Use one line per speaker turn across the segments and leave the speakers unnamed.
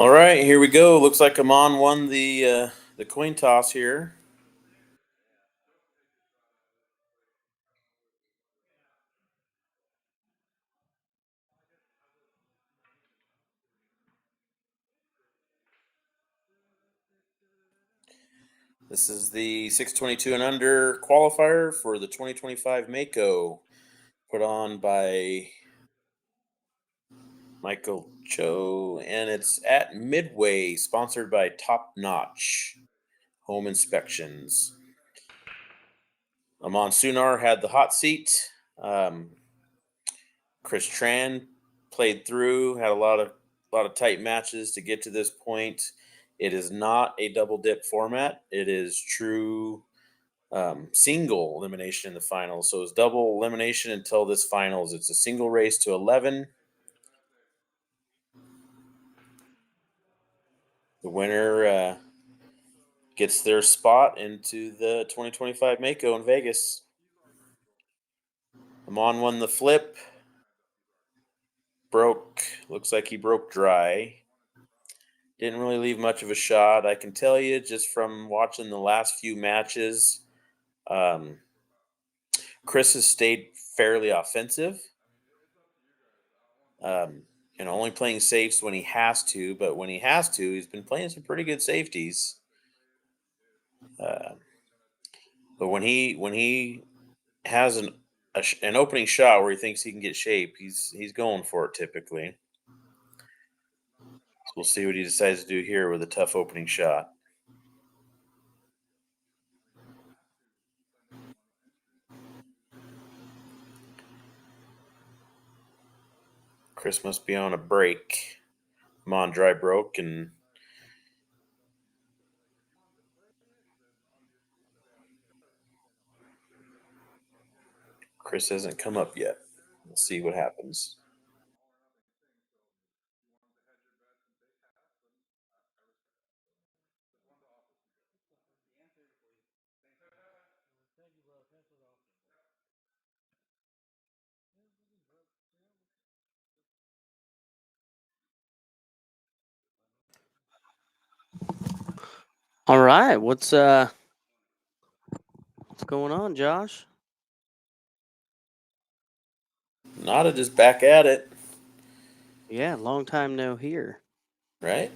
All right, here we go. Looks like AMAN won the coin toss here. This is the 622 and under qualifier for the 2025 Mako, put on by Michael Cho, and it's at Midway, sponsored by Top Notch Home Inspections. AMAN SUNAR had the hot seat. TRAN played through, had a lot of tight matches to get to this point. It is not a double dip format. It is true single elimination in the finals. So it's double elimination until this finals. It's a single race to 11. The winner gets their spot into the 2025 Mako in Vegas. AMAN won the flip. Looks like he broke dry. Didn't really leave much of a shot. I can tell you just from watching the last few matches, Chris has stayed fairly offensive, and only playing safes when he has to. But when he has to, he's been playing some pretty good safeties. But when he has an opening shot where he thinks he can get shape, he's going for it typically. So we'll see what he decides to do here with a tough opening shot. Chris must be on a break. AMAN dry broke, and Chris hasn't come up yet. We'll see what happens.
All right, what's going on, Josh?
Nada just back at it,
Yeah, long time no hear.
right?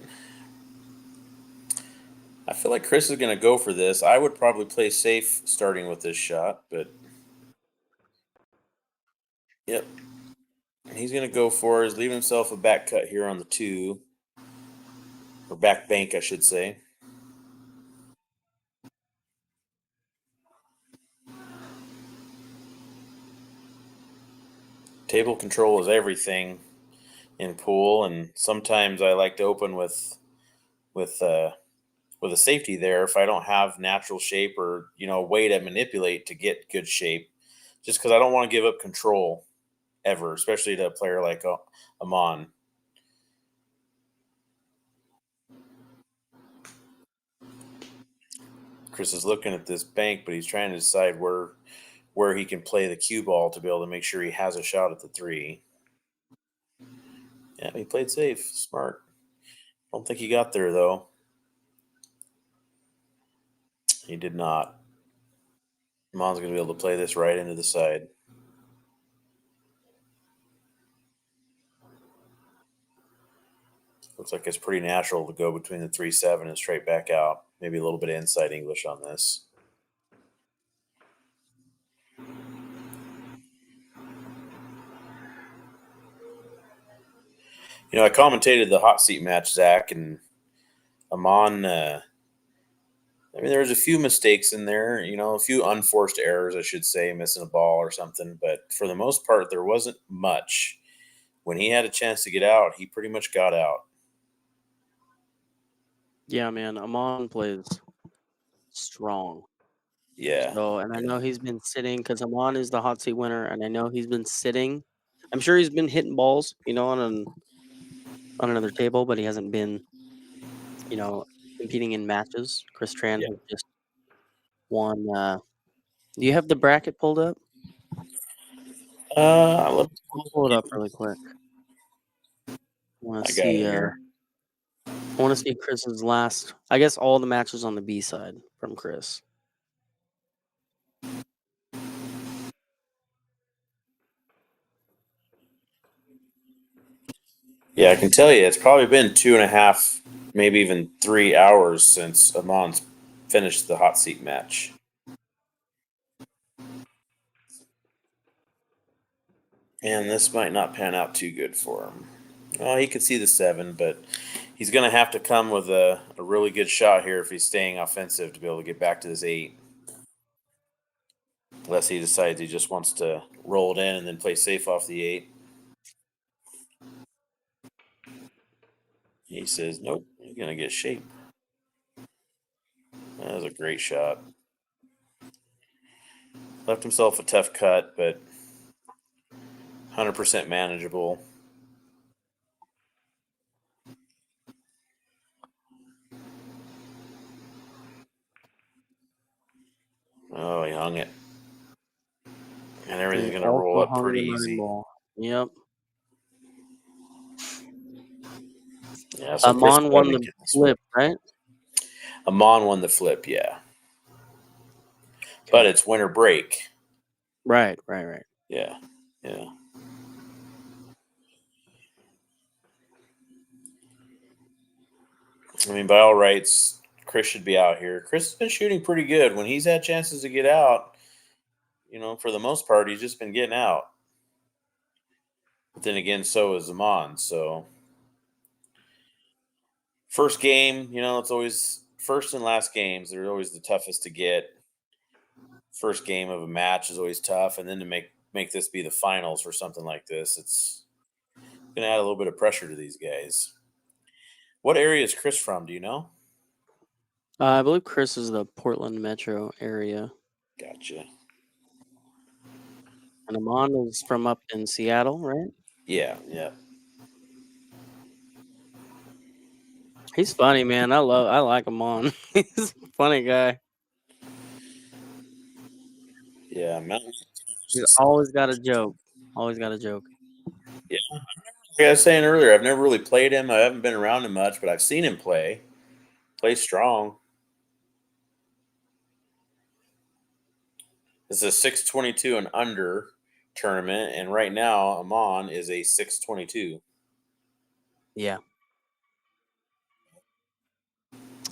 I feel like Chris is going to go for this. I would probably play safe starting with this shot, but yep. He's going to go for it. He's leaving himself a back cut here on the 2, or back bank, I should say. Table control is everything in pool, and sometimes I like to open with a safety there if I don't have natural shape or way to manipulate to get good shape, just because I don't want to give up control ever, especially to a player like AMAN. Chris is looking at this bank, but he's trying to decide where he can play the cue ball to be able to make sure he has a shot at the 3. Yeah, he played safe. Smart. Don't think he got there, though. He did not. AMAN's going to be able to play this right into the side. Looks like it's pretty natural to go between the 3-7 and straight back out. Maybe a little bit of inside English on this. I commentated the hot seat match, Zach, and AMAN. There was a few mistakes in there, a few unforced errors, I should say, missing a ball or something. But for the most part, there wasn't much. When he had a chance to get out, he pretty much got out.
Yeah, man, AMAN plays strong.
Yeah.
So, and I know he's been sitting because AMAN is the hot seat winner, and I know he's been sitting. I'm sure he's been hitting balls, on another table, but he hasn't been, competing in matches. Chris Tran
Yeah.
has just won. Do you have the bracket pulled up?
Let's
I'll pull it up really quick. I want
I
to
got
see.
it here.
I want to see Chris's last. I guess all the matches on the B side from Chris.
Yeah, I can tell you, it's probably been 2.5, maybe even 3 hours since Amon's finished the hot seat match. And this might not pan out too good for him. Well, he could see the 7, but he's going to have to come with a really good shot here if he's staying offensive to be able to get back to this 8. Unless he decides he just wants to roll it in and then play safe off the 8. He says, nope, you're going to get shape. That was a great shot. Left himself a tough cut, but 100% manageable. Oh, he hung it. And everything's going to roll up pretty easy.
Ball. Yep.
Yeah, so
Amon won the flip, right?
Amon won the flip, yeah. Okay. But it's winter break.
Right.
Yeah. I mean, by all rights, Chris should be out here. Chris has been shooting pretty good. When he's had chances to get out, for the most part, he's just been getting out. But then again, so is Amon. So first game, it's always first and last games. They're always the toughest to get. First game of a match is always tough, and then to make this be the finals for something like this, it's going to add a little bit of pressure to these guys. What area is Chris from? Do you know?
I believe Chris is the Portland metro area.
Gotcha.
And Amon is from up in Seattle, right?
Yeah.
He's funny, man. I like Amon. He's a funny guy.
Yeah,
He's always got a joke.
Yeah. Like I was saying earlier, I've never really played him. I haven't been around him much, but I've seen him play. Play strong. It's a 622 and under tournament, and right now Amon is a 622.
Yeah.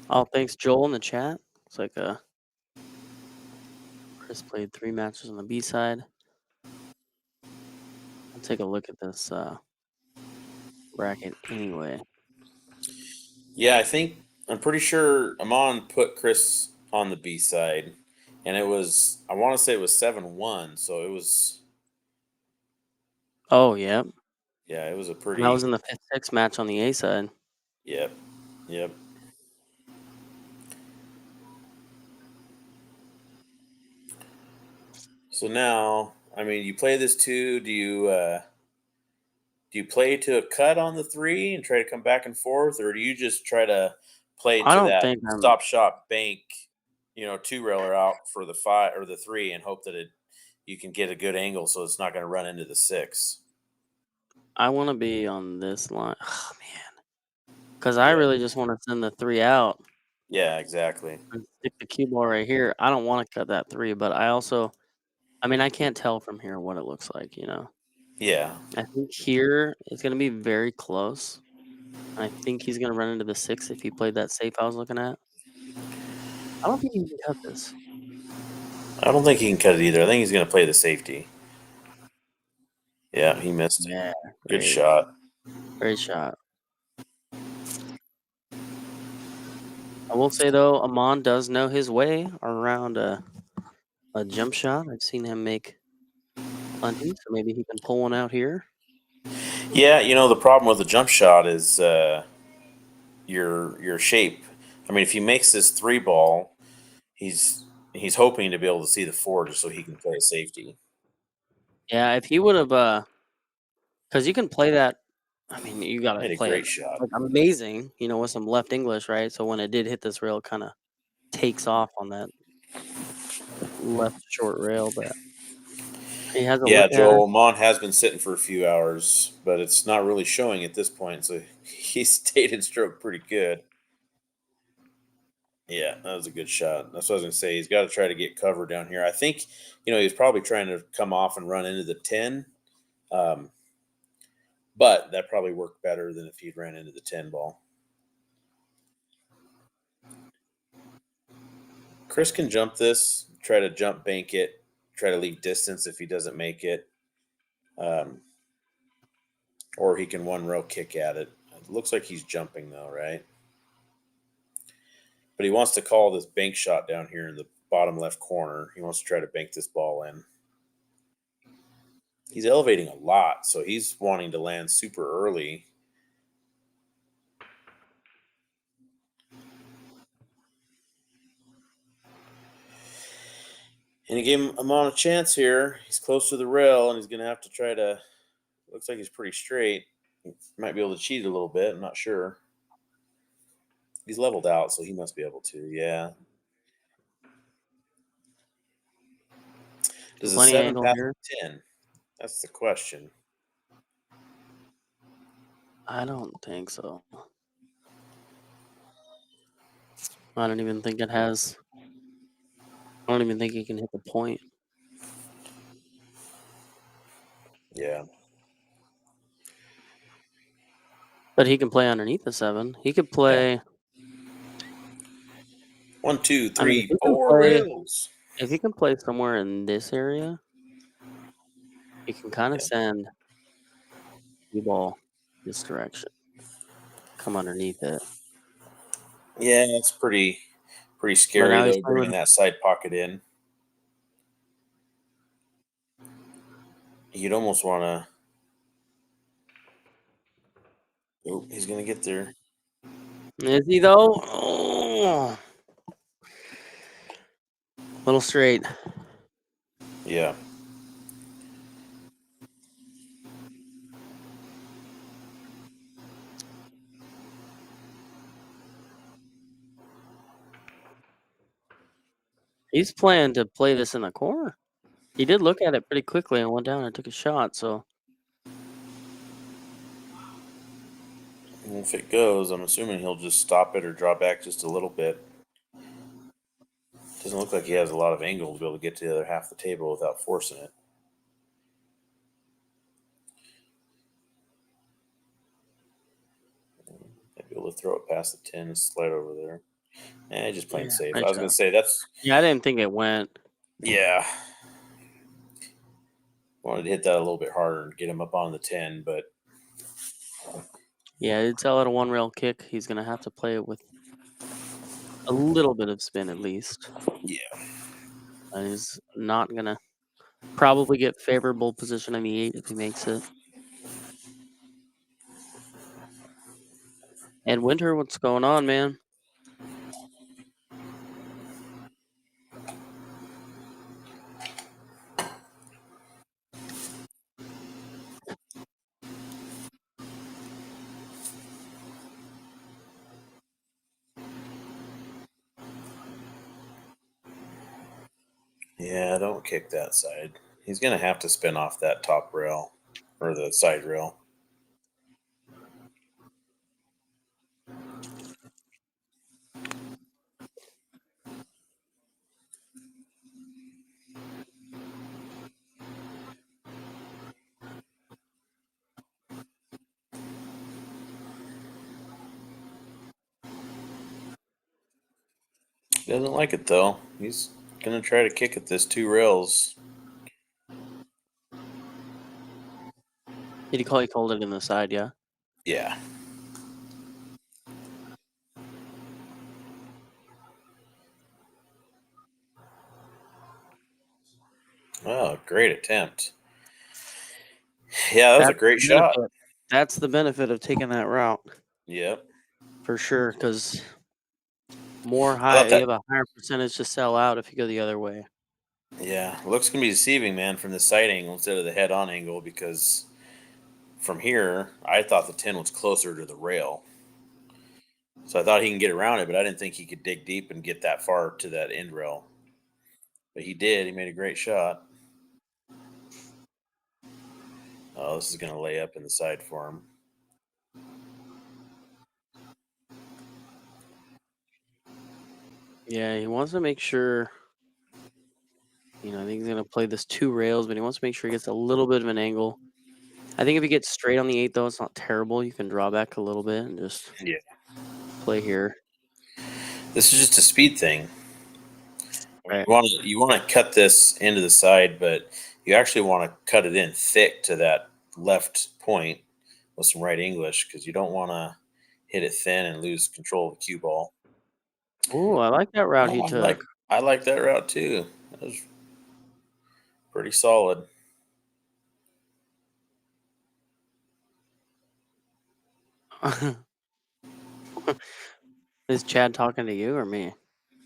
Oh, thanks, Joel, in the chat. It's like Chris played 3 matches on the B side. I'll take a look at this bracket anyway.
Yeah, I'm pretty sure Amon put Chris on the B side, and I want to say it was 7-1, so it was.
Oh, yeah.
Yeah, it was a pretty.
And I was in the 5-6 match on the A side.
Yep. So now, I mean, you play this too. Do you play to a cut on the 3 and try to come back and forth, or do you just try to play to that stop shot bank, 2-railer out for the 5 or the 3 and hope that you can get a good angle so it's not going to run into the 6?
I want to be on this line. Oh, man. Because I really just want to send the 3 out.
Yeah, exactly.
And stick the cue ball right here. I don't want to cut that 3, but I can't tell from here what it looks like,
Yeah.
I think here it's going to be very close. I think he's going to run into the 6 if he played that safe I was looking at. I don't think he can cut this.
I don't think he can cut it either. I think he's going to play the safety. Yeah, he missed.
Yeah.
Good shot.
Great shot. I will say, though, Amon does know his way around a jump shot. I've seen him make plenty, so maybe he can pull one out here.
Yeah, the problem with the jump shot is your shape. I mean, if he makes this 3 ball, he's hoping to be able to see the 4 just so he can play a safety.
Yeah, if he would have, because you can play that. I mean, you got to play
a great shot.
Like, amazing, with some left English, right? So when it did hit this rail, kind of takes off on that left short rail, but he has a
Joel, Amon has been sitting for a few hours, but it's not really showing at this point. So He stayed in stroke pretty good. Yeah, that was a good shot. That's what I was gonna say. He's got to try to get cover down here. I think, he's probably trying to come off and run into the 10. Um, but that probably worked better than if he'd ran into the 10 ball. Chris can jump this, try to jump bank it, try to leave distance if he doesn't make it. Um, or he can one row kick at it. It looks like he's jumping though, right? But he wants to call this bank shot down here in the bottom left corner. He wants to try to bank this ball in. He's elevating a lot, so he's wanting to land super early. And he gave him a chance here. He's close to the rail, and he's going to have to try to. Looks like he's pretty straight. He might be able to cheat a little bit. I'm not sure. He's leveled out, so he must be able to. Yeah. Does a
Plenty of
7
angle
pass
here.
a 10? That's the question.
I don't think so. I don't even think it has. I don't even think he can hit the point.
Yeah.
But he can play underneath the 7. He could
Yeah.
play.
1, 2,
I mean,
3, 4 rails.
if he can play somewhere in this area, he can kind of
Yeah.
send the ball this direction, come underneath it.
Yeah, it's pretty
But
scary
now he's
though,
playing
bringing
with.
that side pocket in. You'd almost want to. Oh, he's gonna get there.
Is he though? Oh, little straight.
Yeah.
He's planning to play this in the corner. He did look at it pretty quickly and went down and took a shot. So
And if it goes, I'm assuming he'll just stop it or draw back just a little bit. Doesn't look like he has a lot of angle to be able to get to the other half of the table without forcing it. Might be able to throw it past the 10 and slide over there. Just playing
yeah,
safe. I
nice
was gonna
shot.
say that's
Yeah, I didn't think it went.
yeah. Wanted to hit that a little bit harder and get him up on the 10, but
Yeah, it's out a one rail kick. He's gonna have to play it with a little bit of spin at least.
yeah.
And he's not gonna probably get favorable position on the 8 if he makes it. And Winter, what's going on, man?
Yeah, don't kick that side. He's gonna have to spin off that top rail or the side rail. He doesn't like it though. He's gonna try to kick at this 2 rails.
Did he called it in the side? Yeah.
Yeah. Oh, great attempt. Yeah, that was a
That's
great
the
shot.
benefit. That's the benefit of taking that route
Yep.
for sure. Because
I thought
you
that
have a higher percentage to sell out if you go the other way.
yeah, looks gonna be deceiving, man, from the side angle instead of the head on angle because from here, I thought the 10 was closer to the rail. So I thought he can get around it, but I didn't think he could dig deep and get that far to that end rail. But he did. He made a great shot. Oh, this is going to lay up in the side for him.
Yeah, he wants to make sure. I think he's gonna play this 2 rails, but he wants to make sure he gets a little bit of an angle. I think if he gets straight on the 8, though, it's not terrible. You can draw back a little bit and just
Yeah.
play here.
This is just a speed thing. I mean,
Right.
you want to cut this into the side, but you actually want to cut it in thick to that left point with some right English because you don't want to hit it thin and lose control of the cue ball.
Ooh, I like that route he
Oh,
took.
I like that route too. That was pretty solid.
Is Chad talking to you or me?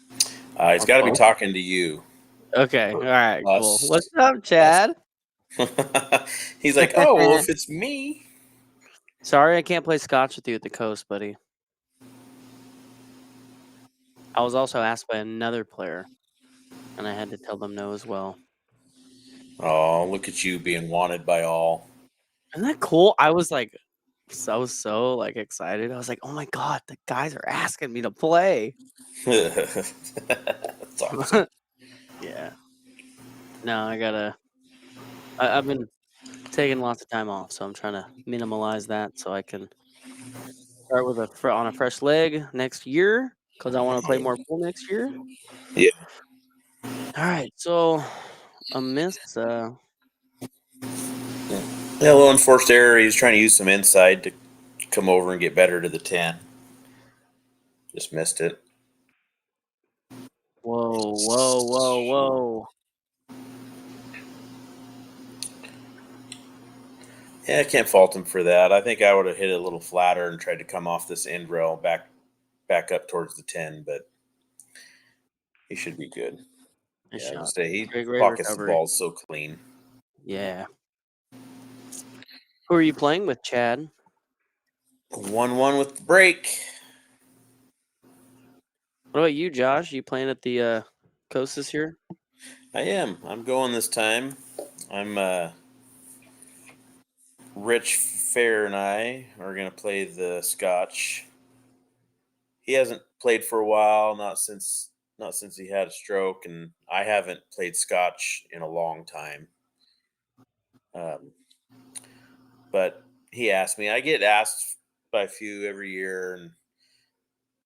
He's
Or
got to be
both?
talking to you.
Okay. All right. Cool. What's
Us,
up,
us.
Chad?
He's like, oh well, if it's me.
Sorry, I can't play scotch with you at the coast, buddy. I was also asked by another player, and I had to tell them no as well.
Oh, look at you being wanted by all.
Isn't that cool? I was so like excited. I was like, oh my god, the guys are asking me to play.
That's awesome.
Yeah. No, I've been taking lots of time off, so I'm trying to minimalize that so I can start with on a fresh leg next year because I want to play more pool next year.
Yeah.
All right, so a miss.
Yeah, a little enforced error. He was trying to use some inside to come over and get better to the 10. Just missed it.
Whoa, whoa, whoa, whoa.
Yeah, I can't fault him for that. I think I would have hit it a little flatter and tried to come off this end rail back up towards the 10, but he should be good.
Nice
Yeah,
shot.
just say he
Great
pockets the
recovery.
ball so clean.
Yeah. Who are you playing with, Chad?
1-1 with the break.
What about you, Josh? You playing at the coast this year?
I am. I'm going this time. I'm Rich Fair and I are going to play the Scotch. He hasn't played for a while, not since he had a stroke, and I haven't played Scotch in a long time. Um, but he asked me. I get asked by a few every year, and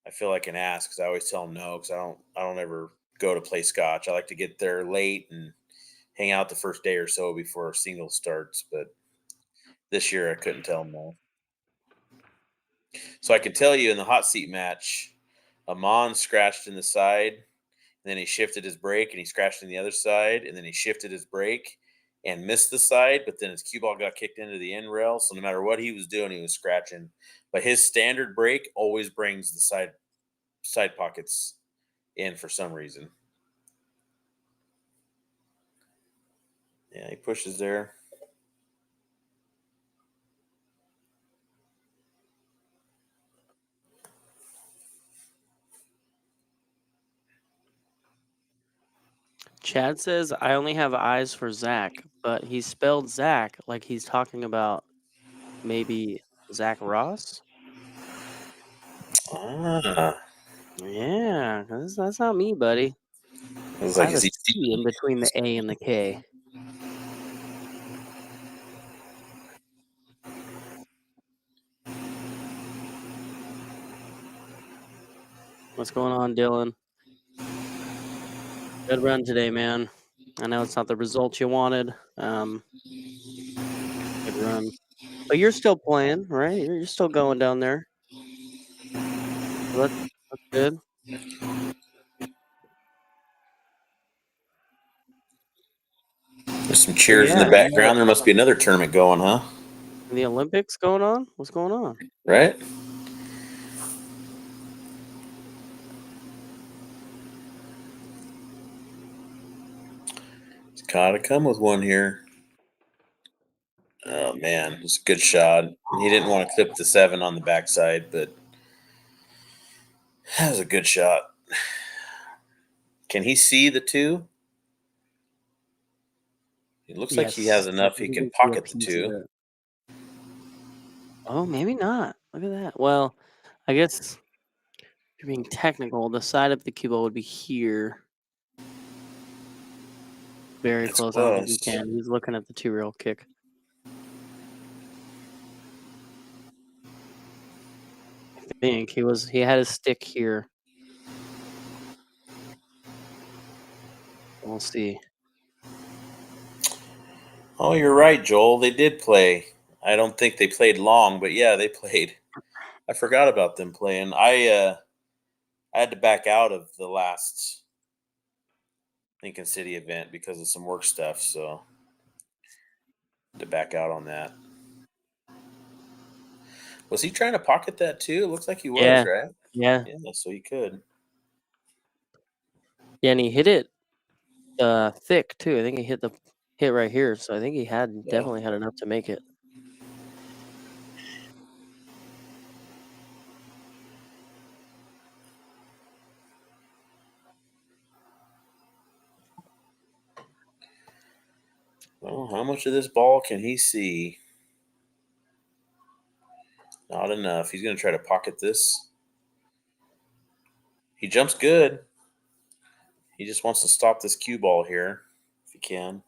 I feel like an ass because I always tell him no because I don't ever go to play Scotch. I like to get there late and hang out the first day or so before singles starts. But this year I couldn't tell him no. So I can tell you in the hot seat match, Amon scratched in the side, and then he shifted his brake and he scratched in the other side, and then he shifted his brake and missed the side, but then his cue ball got kicked into the end rail. So no matter what he was doing, he was scratching. But his standard brake always brings the side pockets in for some reason. Yeah, he pushes there.
Chad says I only have eyes for Zach, but he spelled Zach like he's talking about maybe Zach Ross.
Ah,
Yeah, that's not me, buddy.
I was
I
like,
have
is
a
he?
C in between the A and the K. What's going on, Dylan? Good run today, man. I know it's not the result you wanted. Good run. But you're still playing, right? You're still going down there. So that's good.
There's some
So
cheers in
yeah,
the background. There must be another tournament going, huh?
the Olympics going on? What's going on?
Right? It's gotta come with one here. Oh man, it's a good shot. He didn't want to clip the 7 on the backside, but that was a good shot. Can he see the 2? It looks like he
Yes.
has
I
enough. He
think
can
you can see a
pocket the
piece of
2.
it. Oh, maybe not. Look at that. Well, I guess you're being technical, the side of the cue ball would be here. Very
It's
close. I don't think he
close.
can. He's looking at the 2-rail kick. I think he had his stick here. We'll see.
Oh, you're right, Joel. They did play. I don't think they played long, but yeah, they played. I forgot about them playing. I had to back out of the last Lincoln City event because of some work stuff, so to back out on that. Was he trying to pocket that too? It looks like he was,
Yeah.
right?
Yeah.
Yeah, so he could.
Yeah, and he hit it thick too. I think he hit right here, so I think he
Yeah.
definitely had enough to make it.
Well, how much of this ball can he see? Not enough. He's going to try to pocket this. He jumps good. He just wants to stop this cue ball here if he can.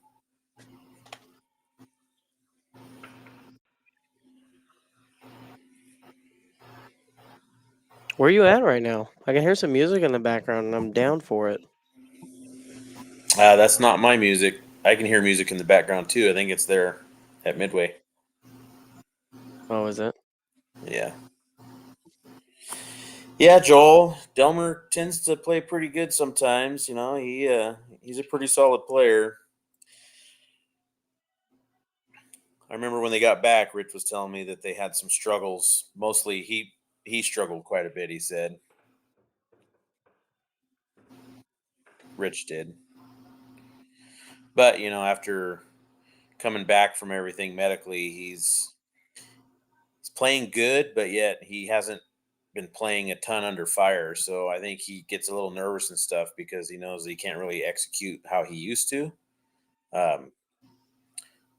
Where are you at right now? I can hear some music in the background, and I'm down for it.
That's not my music. I can hear music in the background too. I think it's there at Midway.
Oh, is it?
Yeah. Yeah, Joel Delmer tends to play pretty good sometimes. You know, he's a pretty solid player. I remember when they got back, Rich was telling me that they had some struggles. Mostly, he struggled quite a bit. He said Rich did, but you know, after coming back from everything medically, he's playing good, but yet he hasn't been playing a ton under fire. So I think he gets a little nervous and stuff because he knows that he can't really execute how he used to. Um,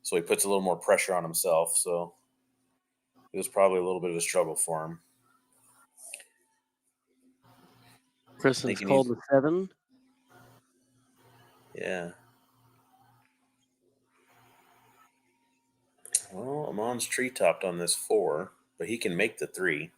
so he puts a little more pressure on himself. So it was probably a little bit of a struggle for him.
Kristen's
Thinking
called
he's
the 7.
yeah. Well, Amon's tree topped on this 4, but he can make the 3.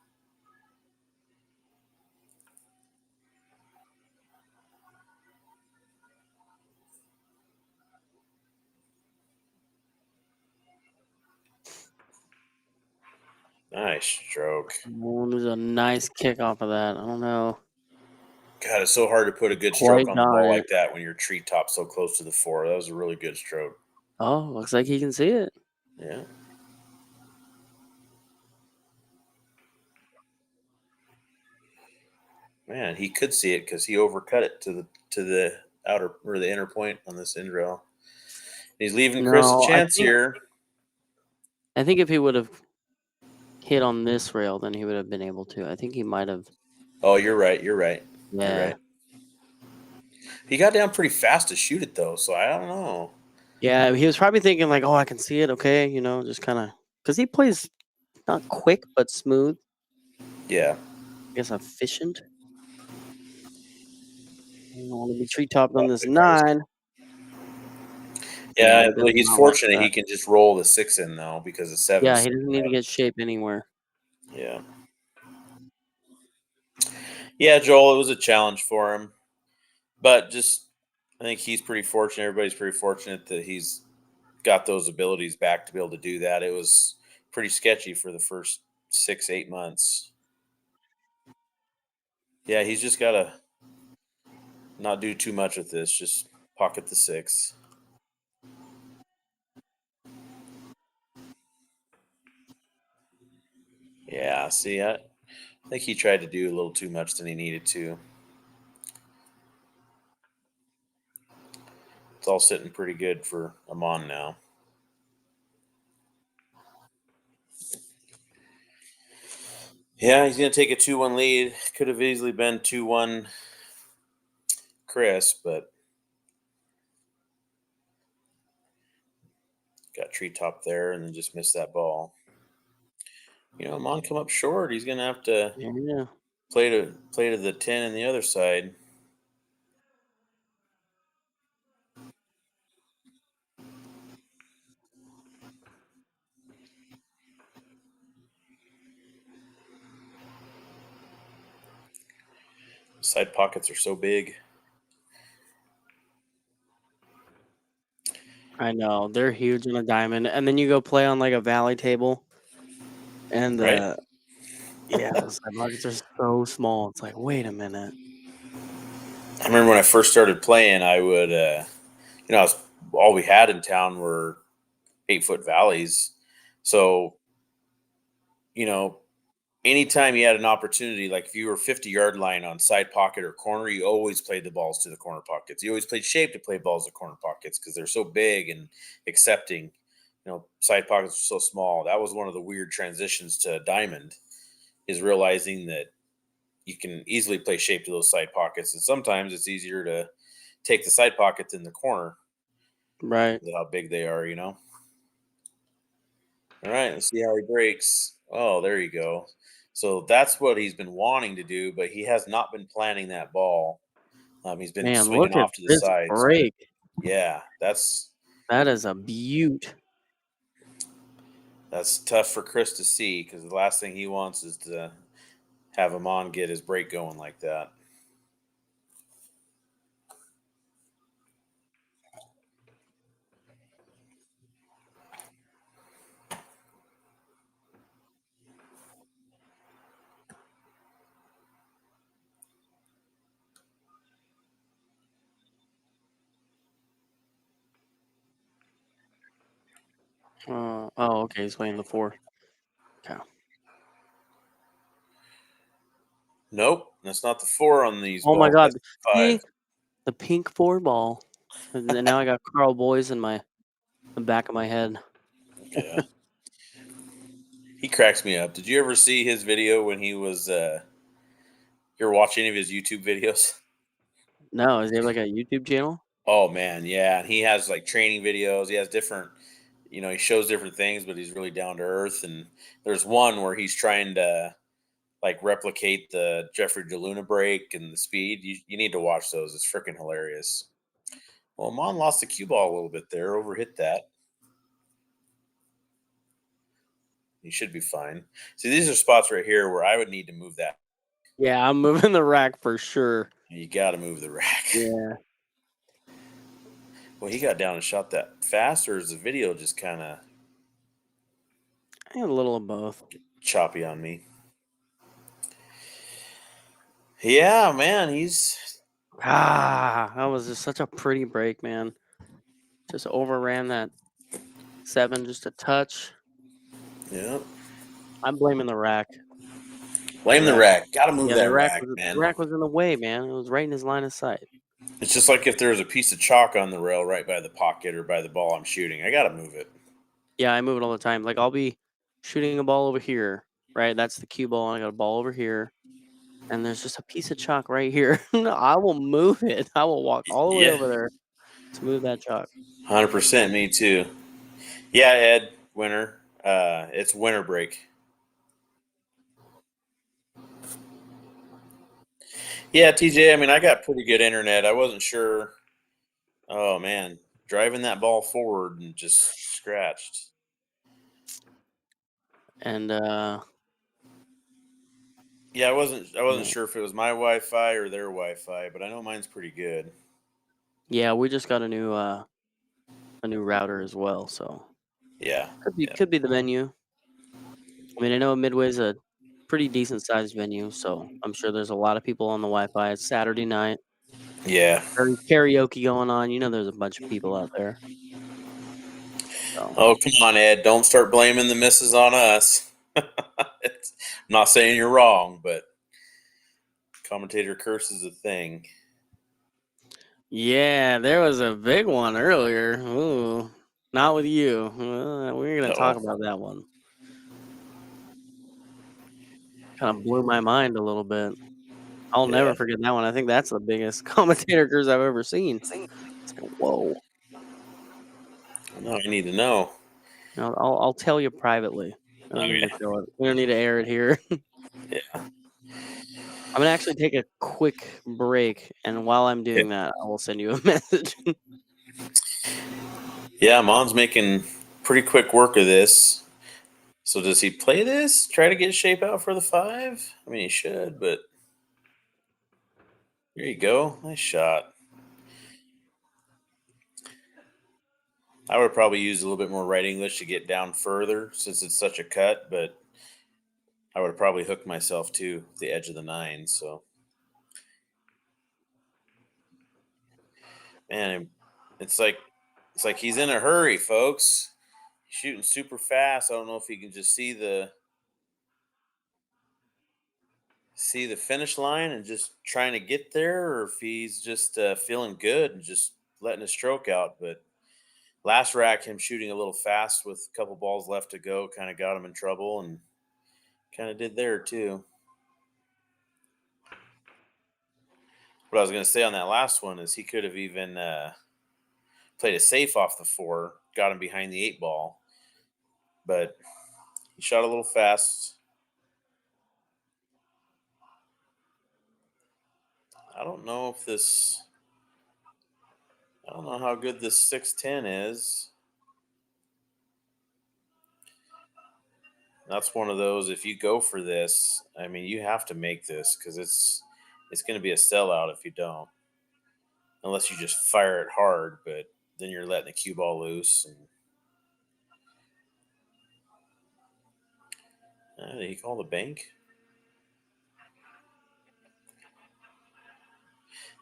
Nice stroke.
Oh, there's a nice kick off of that. I don't know.
God, it's so hard to put a good stroke
Quite
on the
got
ball
it.
like that when your tree top's so close to the 4. That was a really good stroke.
Oh, looks like he can see it.
Yeah. Man, he could see it because he overcut it to the outer or the inner point on this end rail. He's leaving Chris a
No,
chance here.
I think if he would have hit on this rail, then he would have been able to. I think he might have.
Oh, you're right. You're right. You're
Yeah.
right. He got down pretty fast to shoot it though, so I don't know.
Yeah, he was probably thinking like, "Oh, I can see it. Okay, just kind of because he plays not quick but smooth.
Yeah.
I guess efficient. You don't want to be tree topped on this
Nice.
9. Yeah,
Yeah,
he
well,
does
he's
not like
fortunate
that.
he can just roll the 6 in though because the 7
Yeah,
is
he
so
doesn't need to
bad.
get shape anywhere.
Yeah. Yeah, Joel, it was a challenge for him. But just I think he's pretty fortunate. Everybody's pretty fortunate that he's got those abilities back to be able to do that. It was pretty sketchy for the first 6, 8 months. Yeah, he's just got to not do too much with this. Just pocket the 6. Yeah, see, I think he tried to do a little too much than he needed to. It's all sitting pretty good for Amon now. Yeah, he's going to take a 2-1 lead. Could have easily been 2-1 Chris, but got treetop there and then just missed that ball. You know, Amon come up short. He's going to have to
Yeah.
Play to the 10 and the other side. Side pockets are so big.
I know they're huge on a diamond, and then you go play on like a valley table, and
Right.
yeah, those side pockets are so small. It's like, wait a minute.
I remember when I first started playing, I would, I was, all we had in town were 8-foot valleys. So, you know, anytime you had an opportunity, like if you were 50-yard line on side pocket or corner, you always played the balls to the corner pockets. You always played shape to play balls to corner pockets because they're so big and accepting. Side pockets are so small. That was one of the weird transitions to diamond, is realizing that you can easily play shape to those side pockets. And sometimes it's easier to take the side pockets in the corner
Right.
because of how big they are. All right, let's see how he breaks. Oh, there you go. So that's what he's been wanting to do, but he has not been planning that ball. He's been
Man,
swinging
look at
off to the
this
side. So
break.
yeah,
That is a beaut.
that's tough for Chris to see because the last thing he wants is to have AMAN get his break going like that.
Oh, okay, he's playing the 4. Okay.
Nope, that's not the 4 on these
Oh my
balls.
God.
That's the 5.
See the pink 4 ball, and then now I got Carl Boys in the back of my head.
Yeah, he cracks me up. Did you ever see his video when he was? You ever watch any of his YouTube videos?
No, is he have like a YouTube channel?
Oh man, yeah. And he has like training videos. He has different, he shows different things, but he's really down to earth. And there's one where he's trying to like replicate the Jeffrey DeLuna break and the speed. You need to watch those. It's freaking hilarious. Well, Mon lost the cue ball a little bit there, overhit that. He should be fine. See, these are spots right here where I would need to move that.
Yeah, I'm moving the rack for sure.
You got to move the rack.
Yeah,
Well, he got down and shot that fast, or is the video just kind of
I think a little of both.
choppy on me? Yeah, man, he's
That was just such a pretty break, man. Just overran that 7 just a touch.
yeah.
I'm blaming the rack.
Blame the rack. Got to move
Yeah, the
that
rack
rack,
was the
man.
rack was in the way, man. It was right in his line of sight.
It's just like if there was a piece of chalk on the rail right by the pocket or by the ball I'm shooting. I got to move it.
Yeah, I move it all the time. Like I'll be shooting a ball over here, right? That's the cue ball. And I got a ball over here, and there's just a piece of chalk right here. I will move it. I will walk all the way
Yeah,
over there to move that chalk.
100%. Me too. Yeah, Ed, winter. It's winter break. Yeah, TJ. I mean, I got pretty good internet. I wasn't sure. Oh man, driving that ball forward and just scratched.
And
Yeah, I wasn't
yeah,
sure if it was my Wi-Fi or their Wi-Fi, but I know mine's pretty good.
yeah, we just got a new router as well, so
Yeah, yeah,
could be the venue. I mean, I know Midway's a pretty decent sized venue, so I'm sure there's a lot of people on the Wi-Fi. It's Saturday night.
yeah.
There's karaoke going on. You know, there's a bunch of people out there. So
Oh, come on, Ed. Don't start blaming the misses on us. I'm not saying you're wrong, but commentator curse is a thing.
yeah, there was a big one earlier. Ooh, not with you. We're gonna talk
Uh-oh.
about that one. Kind of blew my mind a little bit. I'll
Yeah.
never forget that one. I think that's the biggest commentator curse I've ever seen. It's like, whoa.
No, I need to know.
I'll tell you privately. I don't need
Okay.
to show it. We don't need to air it here.
Yeah.
I'm gonna actually take a quick break, and while I'm doing that, I will send you a message.
Yeah, Mon's making pretty quick work of this. So does he play this? Try to get shape out for the 5? I mean, he should, but here you go. Nice shot. I would probably use a little bit more right English to get down further since it's such a cut, but I would have probably hooked myself to the edge of the 9. So, man, it's like he's in a hurry, folks. He's shooting super fast. I don't know if he can just see the finish line and just trying to get there, or if he's just feeling good and just letting his stroke out. But last rack, him shooting a little fast with a couple balls left to go, kind of got him in trouble, and kind of did there too. What I was going to say on that last one is he could have even played a safe off the 4, got him behind the 8 ball, but he shot a little fast. I don't know if this. I don't know how good this 610 is. That's one of those. If you go for this, I mean, you have to make this because it's going to be a sellout if you don't, unless you just fire it hard. But then you're letting the cue ball loose. And did he call the bank?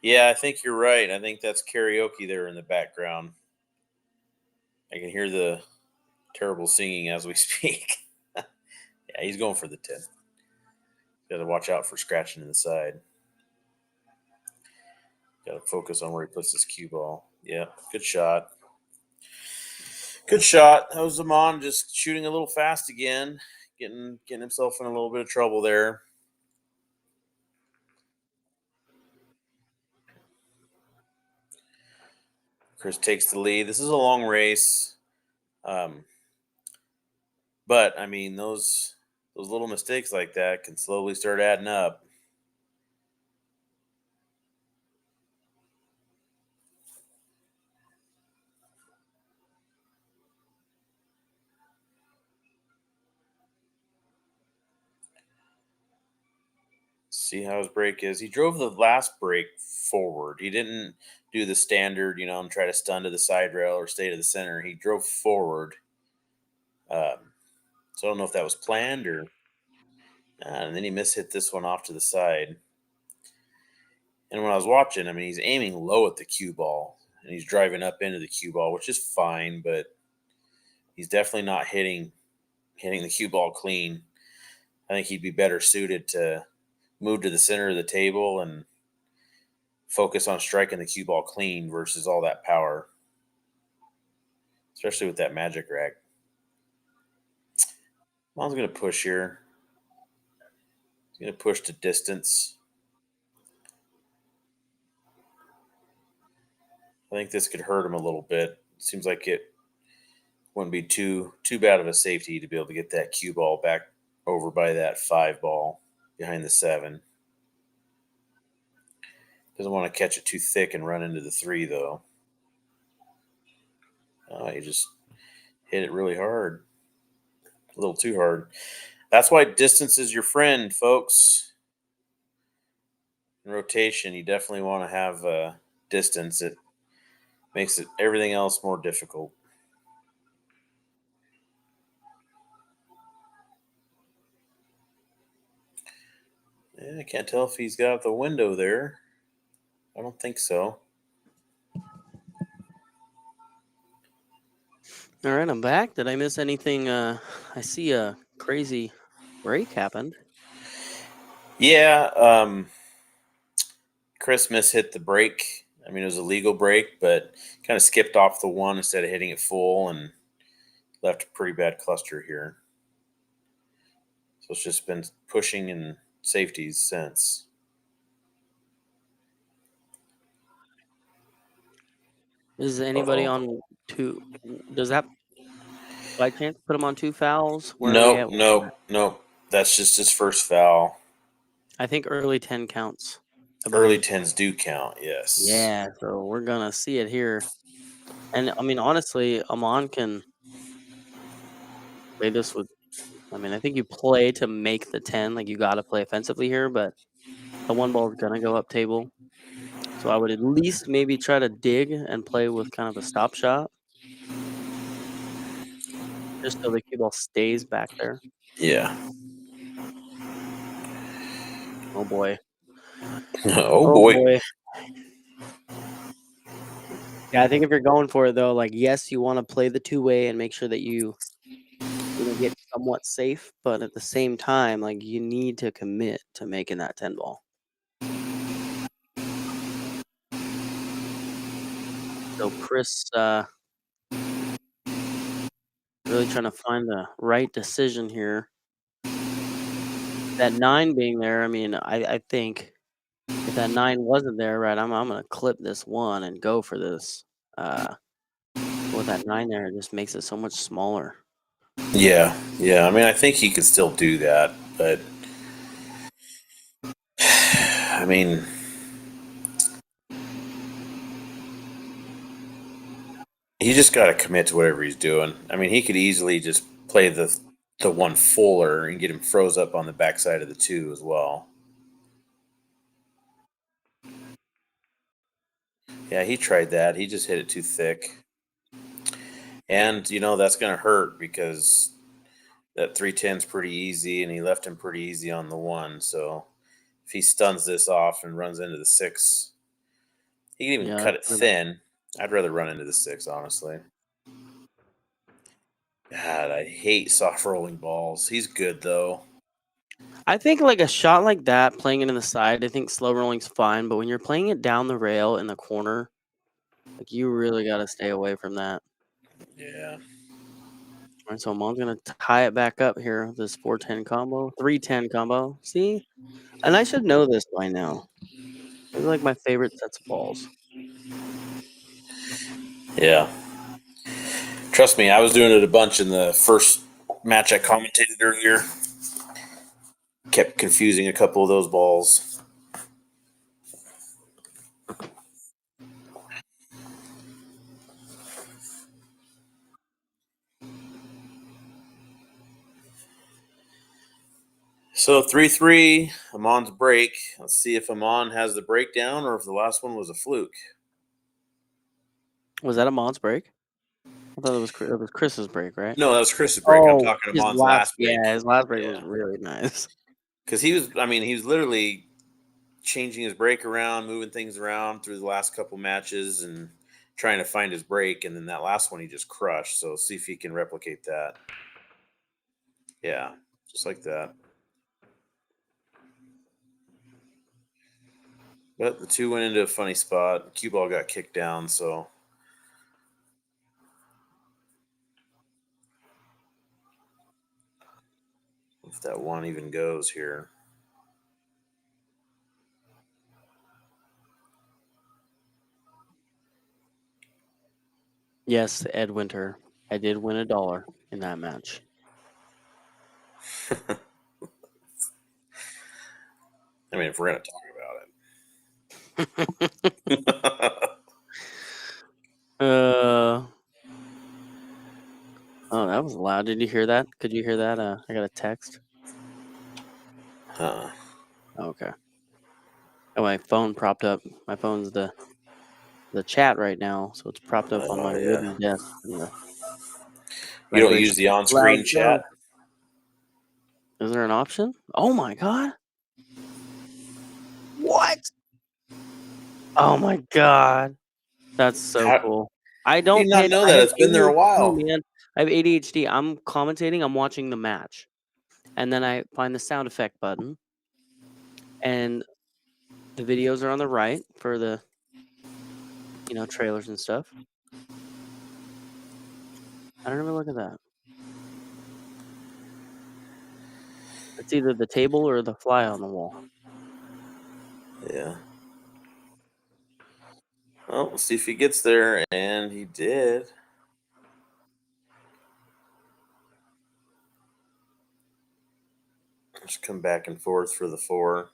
Yeah, I think you're right. I think that's karaoke there in the background. I can hear the terrible singing as we speak. Yeah, he's going for the 10. Got to watch out for scratching to the side. Got to focus on where he puts his cue ball. Yeah, good shot. Good shot. That was Amon just shooting a little fast again, getting himself in a little bit of trouble there. Chris takes the lead. This is a long race, um, but I mean those little mistakes like that can slowly start adding up. See how his break is. He drove the last break forward. He didn't do the standard, and try to stun to the side rail or stay to the center. He drove forward. So I don't know if that was planned or, and then he mishit this one off to the side. And when I was watching, I mean, he's aiming low at the cue ball and he's driving up into the cue ball, which is fine, but he's definitely not hitting the cue ball clean. I think he'd be better suited to move to the center of the table and focus on striking the cue ball clean versus all that power, especially with that magic rack. Mom's going to push here. He's going to push to distance. I think this could hurt him a little bit. Seems like it wouldn't be too bad of a safety to be able to get that cue ball back over by that 5 ball behind the 7. Doesn't want to catch it too thick and run into the 3 though. He just hit it really hard, a little too hard. That's why distance is your friend, folks. In rotation, you definitely want to have distance. It makes everything else more difficult. Yeah, I can't tell if he's got the window there. I don't think so.
All right, I'm back. Did I miss anything? I see a crazy break happened.
Yeah, Chris hit the brake. I mean, it was a legal brake, but kind of skipped off the 1 instead of hitting it full and left a pretty bad cluster here. So it's just been pushing and safeties since.
Is anybody
Uh-oh.
on 2? Does that by chance put him on 2 fouls? Where are we
Nope,
at with that?
nope, nope. That's just his first foul.
I think early 10 counts. I
Early
believe.
10s do count, yes.
Yeah, so we're gonna see it here. And I mean, honestly, Amon can play this with. I mean, I think you play to make the 10. Like you got to play offensively here, but the one ball is gonna go up table. So I would at least maybe try to dig and play with kind of a stop shot, just so the cue ball stays back there.
Yeah.
Oh boy.
Oh
Oh
boy.
boy. Yeah, I think if you're going for it though, like yes, you want to play the two-way and make sure that you get somewhat safe, but at the same time, like you need to commit to making that 10 ball. So Chris really trying to find the right decision here. That 9 being there, I mean, I think if that 9 wasn't there, right, I'm gonna clip this one and go for this. Uh, with that 9 there, it just makes it so much smaller.
Yeah. Yeah. I mean, I think he could still do that, but I mean, he just got to commit to whatever he's doing. I mean, he could easily just play the one fuller and get him froze up on the backside of the 2 as well. Yeah, he tried that. He just hit it too thick. And, that's going to hurt because that 310 is pretty easy, and he left him pretty easy on the 1. So if he stuns this off and runs into the 6, he can even
Yeah,
cut it thin. I'd rather run into the 6, honestly. God, I hate soft rolling balls. He's good, though.
I think like a shot like that, playing it in the side, I think slow rolling's fine, but when you're playing it down the rail in the corner, like you really got to stay away from that.
Yeah.
All right, so Amon's gonna tie it back up here. This 4-10 combo, 3-10 combo. See, and I should know this by now. These are like my favorite sets of balls.
Yeah. Trust me, I was doing it a bunch in the first match I commentated earlier. Kept confusing a couple of those balls. So 3-3, Amon's break. Let's see if Amon has the breakdown or if the last one was a fluke.
Was that Amon's break? I thought it was Chris's break, right?
No, that was Chris's break. I'm
Oh,
talking
his
Amon's
last,
last break.
yeah, his last break was
Yeah.
really nice.
Because he was literally changing his break around, moving things around through the last couple matches and trying to find his break. And then that last one he just crushed. So see if he can replicate that. Yeah, just like that. But the 2 went into a funny spot. Cue ball got kicked down, so if that 1 even goes here.
Yes, Ed Winter. I did win $1 in that match.
I mean, if we're going to talk about it.
uh oh, that was loud. Did you hear that? Could you hear that? I got a text.
Huh.
Okay. Oh, my phone propped up. My phone's the chat right now, so it's propped up on my
Oh, yeah.
wooden desk, and the
You don't
vibration
use the on
loud
screen
sound.
chat?
Is there an option? Oh my god! What? Oh my god! That's so
How
cool. I
do you
don't
not
pay.
know
I
that?
have
It's been there a
ADHD,
while.
man. I have ADHD. I'm commentating. I'm watching the match, and then I find the sound effect button, and the videos are on the right for the trailers and stuff. I don't ever look at that. It's either the table or the fly on the wall.
Yeah. Well, we'll see if he gets there, and he did. Just come back and forth for the 4.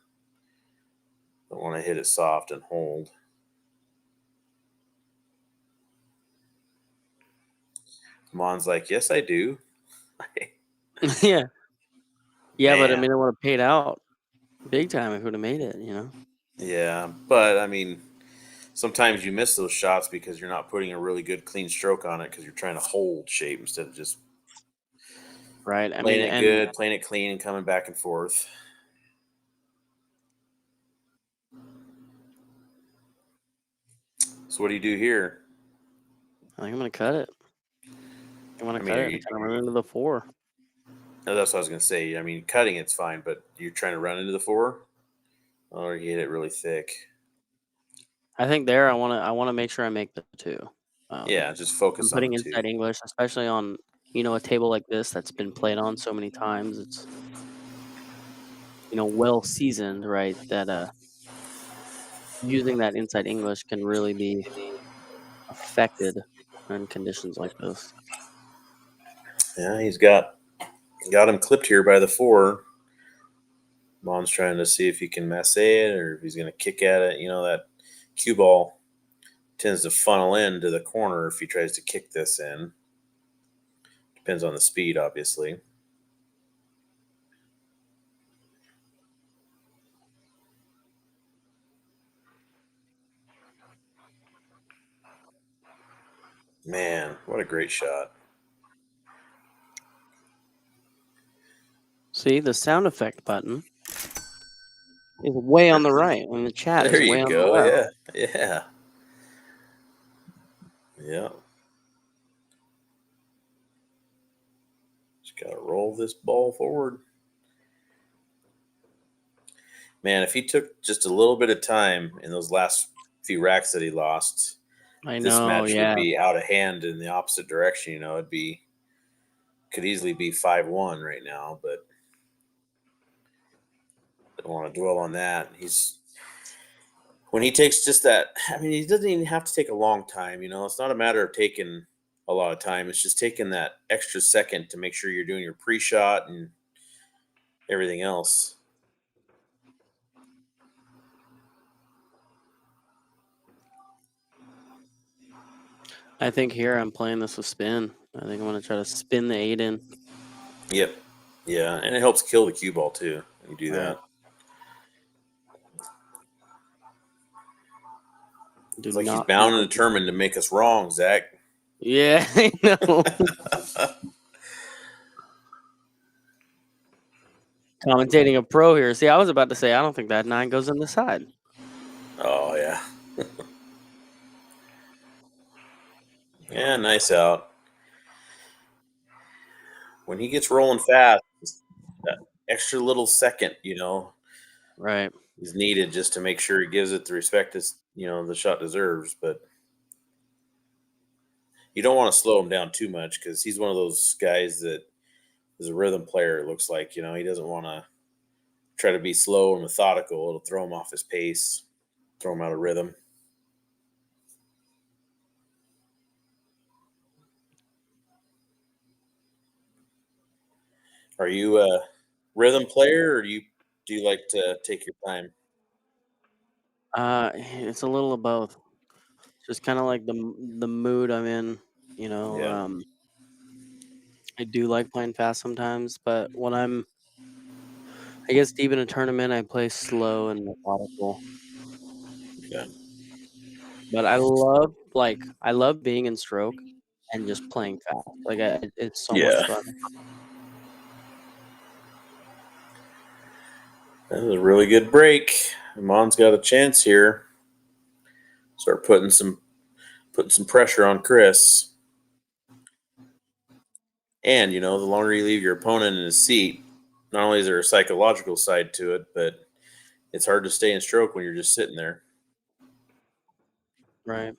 I hit it soft and hold. Mon's like, yes, I do.
Yeah. Yeah, but I
Man,
mean, I would have paid out big time if it would have made it,
yeah, but I mean, sometimes you miss those shots because you're not putting a really good clean stroke on it because you're trying to hold shape instead of just
Right? I
playing
mean,
it
and
good, playing it clean, and coming back and forth. So what do you do here?
I think I'm gonna cut it. I want
I
to
mean,
cut
are
it and
you?
kind of run into the 4.
No, that's what I was gonna say. I mean, cutting it's fine, but you're trying to run into the 4, or you hit it really thick.
I think there I wanna make sure I make the 2. Um,
Yeah, just
I'm
focus on the
putting
2.
inside English, especially on, a table like this that's been played on so many times. It's, well seasoned, right? That using that inside English can really be affected in conditions like this.
Yeah, he's got him clipped here by the 4. Mom's trying to see if he can masse it or if he's going to kick at it. That cue ball tends to funnel into the corner if he tries to kick this in. Depends on the speed, obviously. Man, what a great shot.
See, the sound effect button is way on the right, and the chat
There
is
you
way on the
go.
left.
Yeah. Yeah. Yeah. Just got to roll this ball forward. Man, if he took just a little bit of time in those last few racks that he lost,
I
this
know,
match would
yeah.
be out of hand in the opposite direction. Could easily be 5-1 right now, but don't want to dwell on that. When he takes just that, I mean, he doesn't even have to take a long time. It's not a matter of taking a lot of time. It's just taking that extra second to make sure you're doing your pre-shot and everything else.
I think here I'm playing this with spin. I think I'm gonna try to spin the 8 in.
Yep. Yeah, and it helps kill the cue ball too. When you do
Right.
that.
Do
It's like he's
not
bound
want
and
to do.
determined to make us wrong, Zach.
Yeah, I know. Commentating a pro here. See, I was about to say I don't think that 9 goes in the side.
Oh yeah. Yeah, nice out. When he gets rolling fast, that extra little second,
Right.
is needed just to make sure he gives it the respect the shot deserves. But you don't want to slow him down too much because he's one of those guys that is a rhythm player. It looks like he doesn't want to try to be slow and methodical. It'll throw him off his pace, throw him out of rhythm. Are you a rhythm player, or do you like to take your time?
It's a little of both. Just kind of like the mood I'm in. You know,
Yeah,
um, I do like playing fast sometimes, but when I guess deep in a tournament, I play slow and methodical.
yeah,
But I love being in stroke and just playing fast. It's so much
yeah.
fun.
That was a really good break. Amon's got a chance here. Start putting some pressure on Chris. And the longer you leave your opponent in his seat, not only is there a psychological side to it, but it's hard to stay in stroke when you're just sitting there.
Right.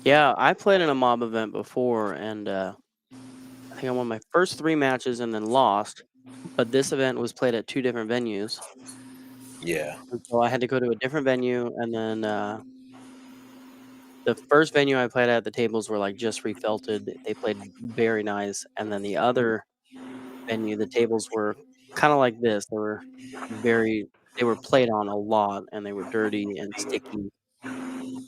Yeah, I played in a mob event before, and I think I won my first 3 matches and then lost. But this event was played at 2 different venues,
Yeah,
and so I had to go to a different venue, and then the first venue I played at, the tables were like just refelted. They played very nice, and then the other venue, the tables were kind of like this. They were very they were played on a lot, and they were dirty and sticky.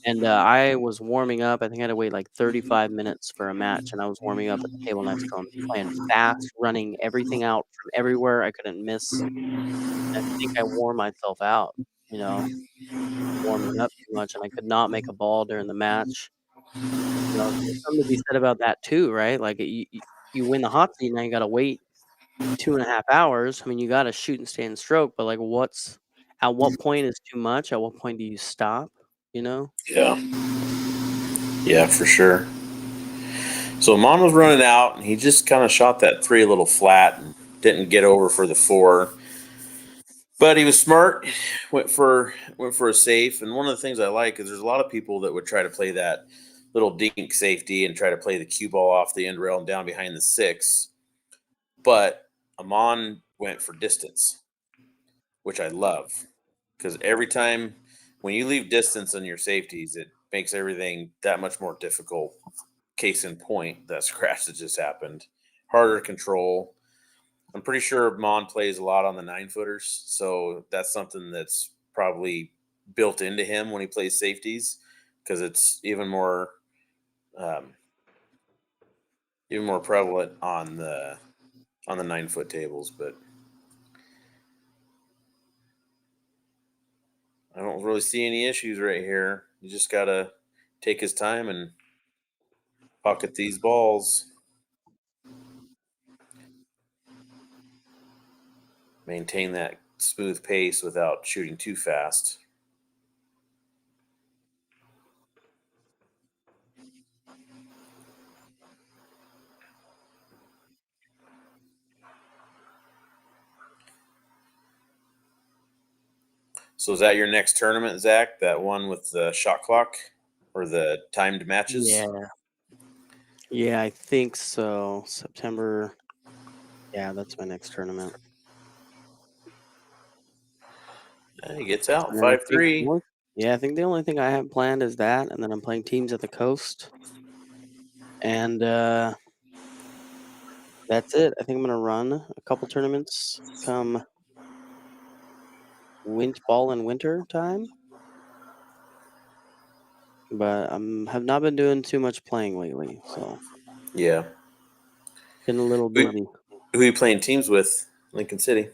And, I was warming up. I think I had to wait, like, 35 minutes for a match, and I was warming up at the table next to him, playing fast, running everything out from everywhere. I couldn't miss. I think I wore myself out, you know, warming up too much, and I could not make a ball during the match. There's something to be said about that too, right? Like, you win the hot seat, now you gotta wait 2.5 hours. I mean, you gotta shoot and stay in stroke, but, like, at what point is too much? At what point do you stop, you know?
Yeah. Yeah, for sure. So Amon was running out, and he just kind of shot that 3 a little flat and didn't get over for the 4. But he was smart, went for a safe. And one of the things I like is there's a lot of people that would try to play that little dink safety and try to play the cue ball off the end rail and down behind the 6. But Amon went for distance, which I love, because every time when you leave distance on your safeties, it makes everything that much more difficult. Case in point, that scratch that just happened, harder to control. I'm pretty sure Mon plays a lot on the 9-footers, so that's something that's probably built into him when he plays safeties, because it's um, even more prevalent on the 9-foot tables. But I don't really see any issues right here. You just gotta take his time and pocket these balls, maintain that smooth pace without shooting too fast. So is that your next tournament, Zach? That one with the shot clock or the timed matches?
Yeah. Yeah, I think so. September. Yeah, that's my next tournament.
Yeah, he gets out
And then I think
5-3.
I think the only thing I have planned is that, and then I'm playing teams at the coast. And that's it. I think I'm gonna run a couple tournaments come fall and winter time. But have not been doing too much playing lately, so
Yeah.
getting a little
Who,
busy.
who are you playing teams with? Lincoln City.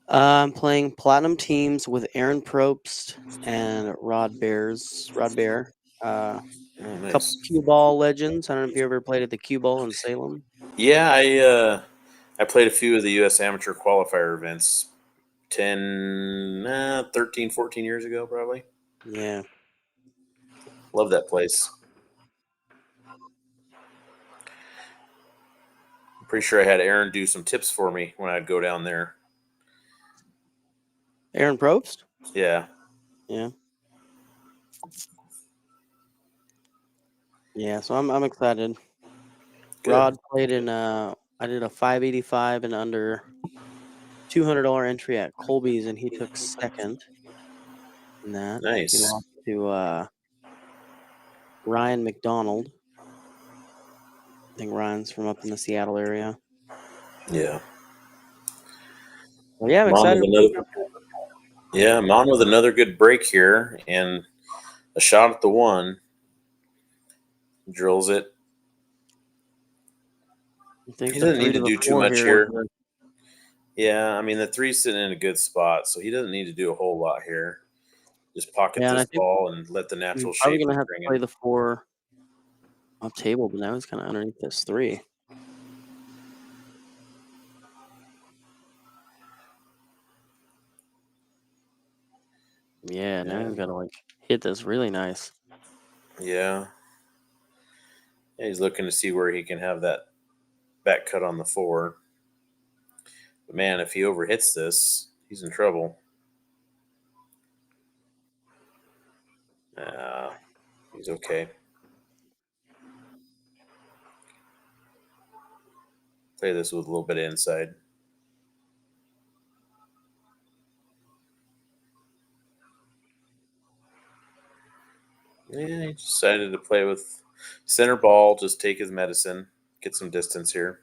I'm playing platinum teams with Aaron Probst and Rod Bear.
Oh,
Couple
nice.
cue ball legends. I don't know if you ever played at the cue ball in Salem.
Yeah, I played a few of the U.S. amateur qualifier events 13, 14 years ago, probably.
Yeah.
Love that place. I'm pretty sure I had Aaron do some tips for me when I'd go down there.
Aaron Probst?
Yeah.
Yeah. Yeah, so I'm excited.
Good.
Rod played in I did a 585 and under $200 entry at Colby's, and he took second in that. He
Nice.
lost to Ryan McDonald. I think Ryan's from up in the Seattle area.
Yeah.
Well, yeah, I'm
Mon
excited
with
for
another. Yeah, Mon with another good break here and a shot at the 1. Drills it.
I think
He
the
doesn't
3
need
to
to
the
do too
4
much
here was
here. Yeah, I mean the 3's sitting in a good spot, so he doesn't need to do a whole lot here. Just pocket
yeah, and I
this
think
ball and let the
he's
natural
probably
shape
gonna
just
have to
bring
play
him.
the 4 up table, but now he's kinda underneath this 3. Yeah, now
Yeah,
he's gotta, like, hit this really nice.
yeah. Yeah, he's looking to see where he can have that back cut on the 4. But man, if he overhits this, he's in trouble. Uh, he's okay. Play this with a little bit of inside. Yeah, he decided to play with center ball, just take his medicine, get some distance here.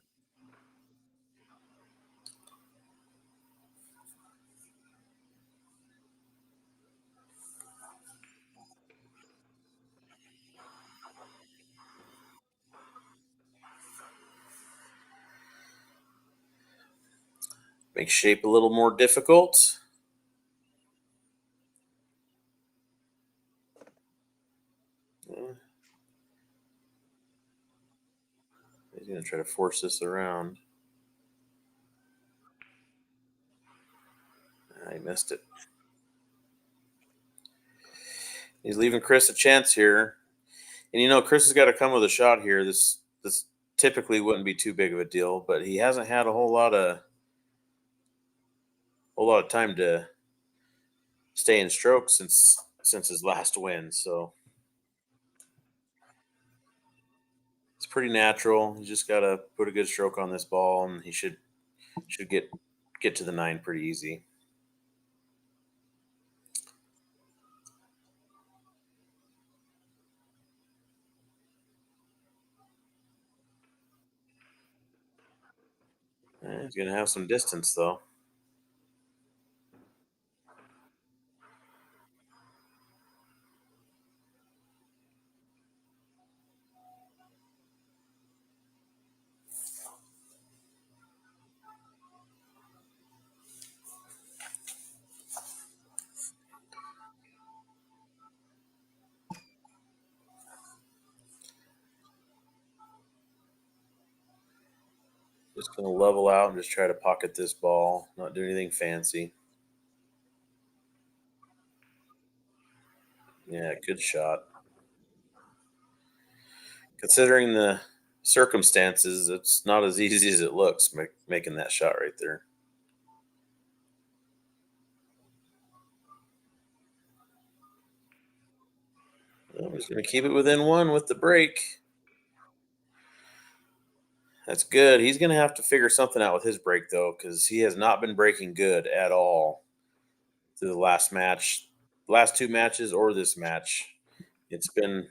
Make shape a little more difficult. He's going to try to force this around. He missed it. He's leaving Chris a chance here. And Chris has got to come with a shot here. This typically wouldn't be too big of a deal, but he hasn't had a whole lot of time to stay in stroke since his last win. So it's pretty natural. He's just got to put a good stroke on this ball, and he should get to the 9 pretty easy. He's going to have some distance, though. Just going to level out and just try to pocket this ball, not do anything fancy. Yeah, good shot. Considering the circumstances, it's not as easy as it looks making that shot right there. Well, he's going to keep it within 1 with the break. That's good. He's going to have to figure something out with his break, though, because he has not been breaking good at all through the last 2 matches or this match. It's been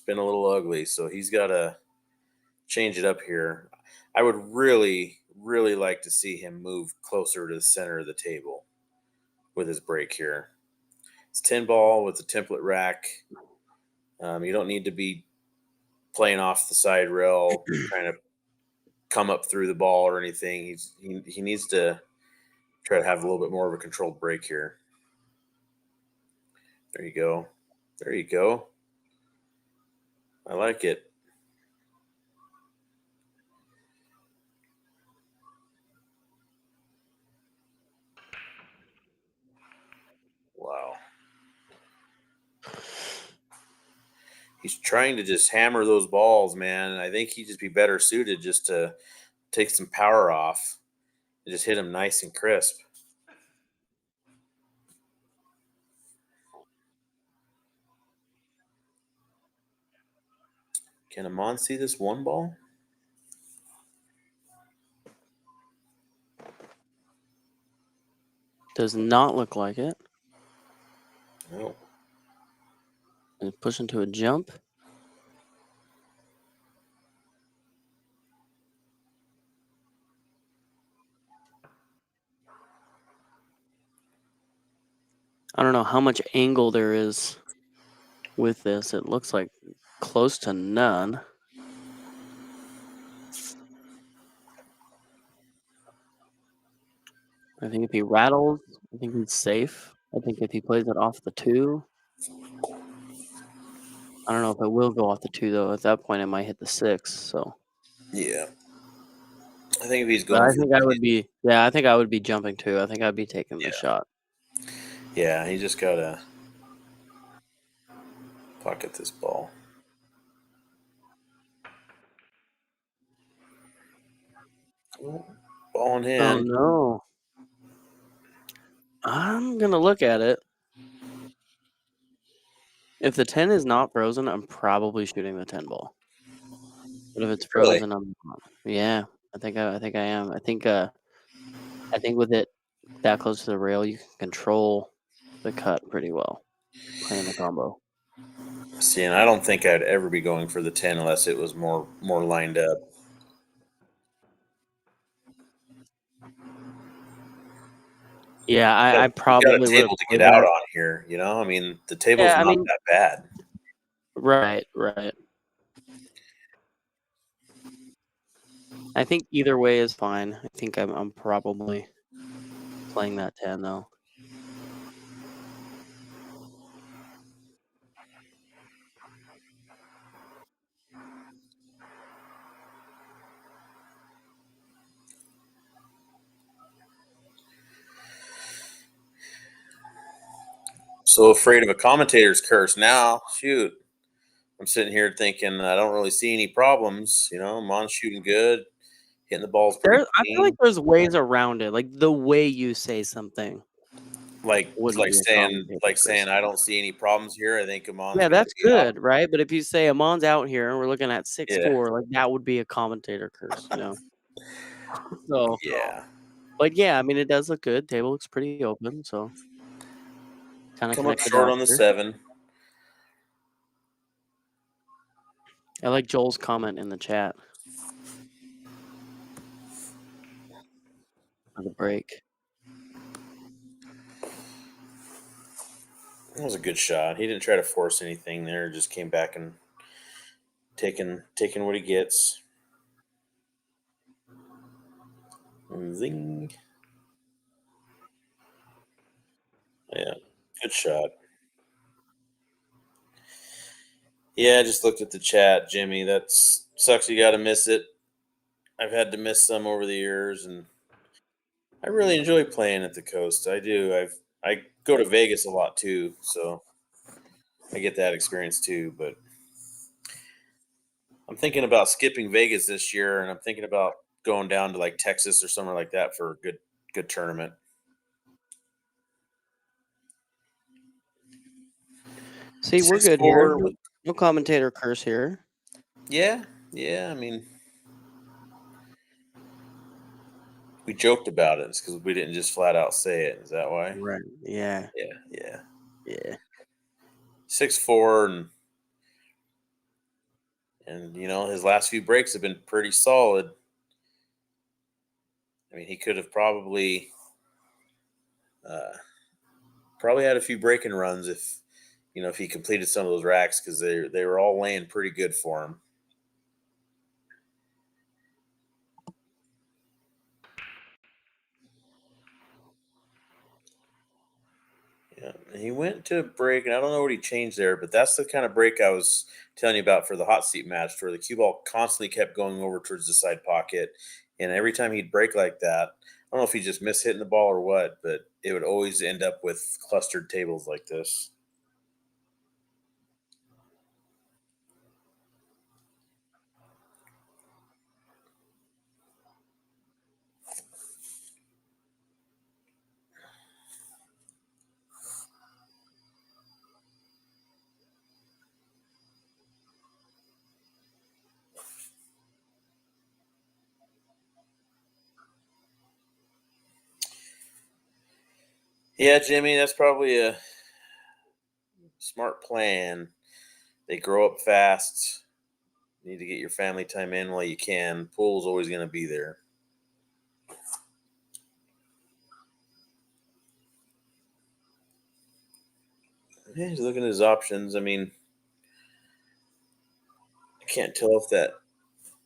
a little ugly, so he's got to change it up here. I would really, really like to see him move closer to the center of the table with his break here. It's 10 ball with the template rack. You don't need to be playing off the side rail, trying to come up through the ball or anything. He needs to try to have a little bit more of a controlled break here. There you go. There you go. I like it. Wow. He's trying to just hammer those balls, man. And I think he'd just be better suited just to take some power off and just hit him nice and crisp. Can AMAN see this 1 ball?
Does not look like it.
No.
And push into a jump. I don't know how much angle there is with this. It looks like close to none. I think if he rattles, I think he's safe. I think if he plays it off the 2, I don't know if it will go off the 2 though. At that point, it might hit the 6. So
Yeah. I think if he's
but
going
I think I would be. Yeah, I think I would be jumping too. I think I'd be taking the shot.
Yeah, he just gotta pocket this ball. Ball in
Oh
hand.
no! I'm gonna look at it. If the 10 is not frozen, I'm probably shooting the 10 ball. But if it's frozen, I'm not. Yeah, I think I am. I think with it that close to the rail, you can control the cut pretty well playing the combo.
See, and I don't think I'd ever be going for the 10 unless it was more lined up.
Yeah, I
You got
probably
a
would have
table to
played
get out
that.
on here. I mean, the table's
Yeah, I
not
mean,
that bad.
right. I think either way is fine. I think I'm probably playing that 10 though.
So afraid of a commentator's curse now. Shoot. I'm sitting here thinking I don't really see any problems. I'm on shooting good, hitting the balls pretty
I feel like
clean.
there's ways around it. Like the way you say something
Like
wouldn't
like
be a
saying
commentator
like
curse.
saying I don't see any problems here. I think Amon's
Yeah,
going to
that's
be out.
good, right? But if you say Amon's out here and we're looking at
Yeah,
6'4", like that would be a commentator curse, So,
yeah.
but yeah, I mean, it does look good. Table looks pretty open, so kind of
Come up
connect the
short
dots
on the
here.
7.
I like Joel's comment in the chat for the break.
That was a good shot. He didn't try to force anything there. Just came back and taking what he gets. Zing. Yeah, good shot. Yeah, I just looked at the chat, Jimmy. That's sucks. You got to miss it. I've had to miss some over the years, and I really enjoy playing at the coast. I do. I go to Vegas a lot too, so I get that experience too. But I'm thinking about skipping Vegas this year, and I'm thinking about going down to like Texas or somewhere like that for a good tournament.
See, we're
Six
good here.
four
No,
with
no commentator curse here.
yeah, yeah. I mean, we joked about it because we didn't just flat out say it. Is that why?
Right. Yeah.
Yeah, yeah.
Yeah.
6'4" and his last few breaks have been pretty solid. I mean, he could have uh, probably had a few breaking runs if he completed some of those racks because they were all laying pretty good for him. Yeah, and he went to break, and I don't know what he changed there, but that's the kind of break I was telling you about for the hot seat match, where the cue ball constantly kept going over towards the side pocket, and every time he'd break like that, I don't know if he just missed hitting the ball or what, but it would always end up with clustered tables like this. Yeah, Jimmy, that's probably a smart plan. They grow up fast. You need to get your family time in while you can. Pool's always going to be there. Yeah, he's looking at his options. I mean, I can't tell if that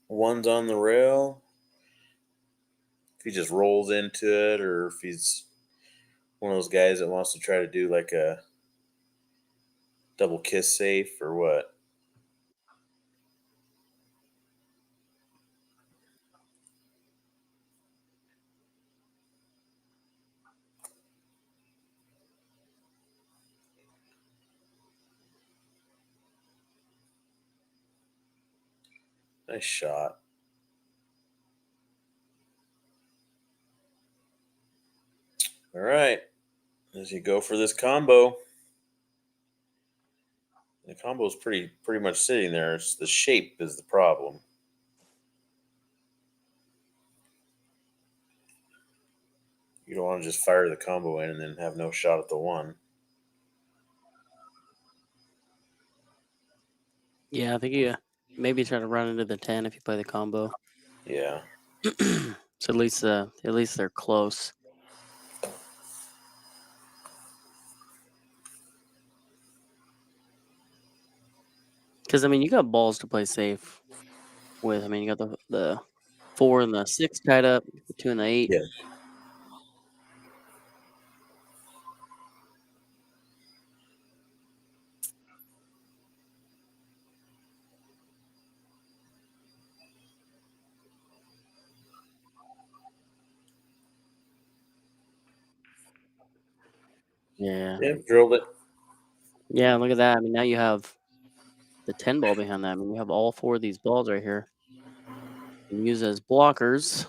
one's on the rail, if he just rolls into it, or if he's one of those guys that wants to try to do like a double kiss safe or what. Nice shot. All right. As you go for this combo, the combo is pretty much sitting there. It's the shape is the problem. You don't want to just fire the combo in and then have no shot at the one.
Yeah, I think you maybe try to run into the 10 if you play the combo.
Yeah.
So at least they're close. Because I mean, you got balls to play safe with. I mean, you got the 4 and the 6 tied up, the 2 and the 8.
Yeah.
Yeah.
Yeah, drilled it.
Yeah, look at that. I mean, now you have the 10 ball behind that. I mean, you have all 4 of these balls right here. You can use as blockers.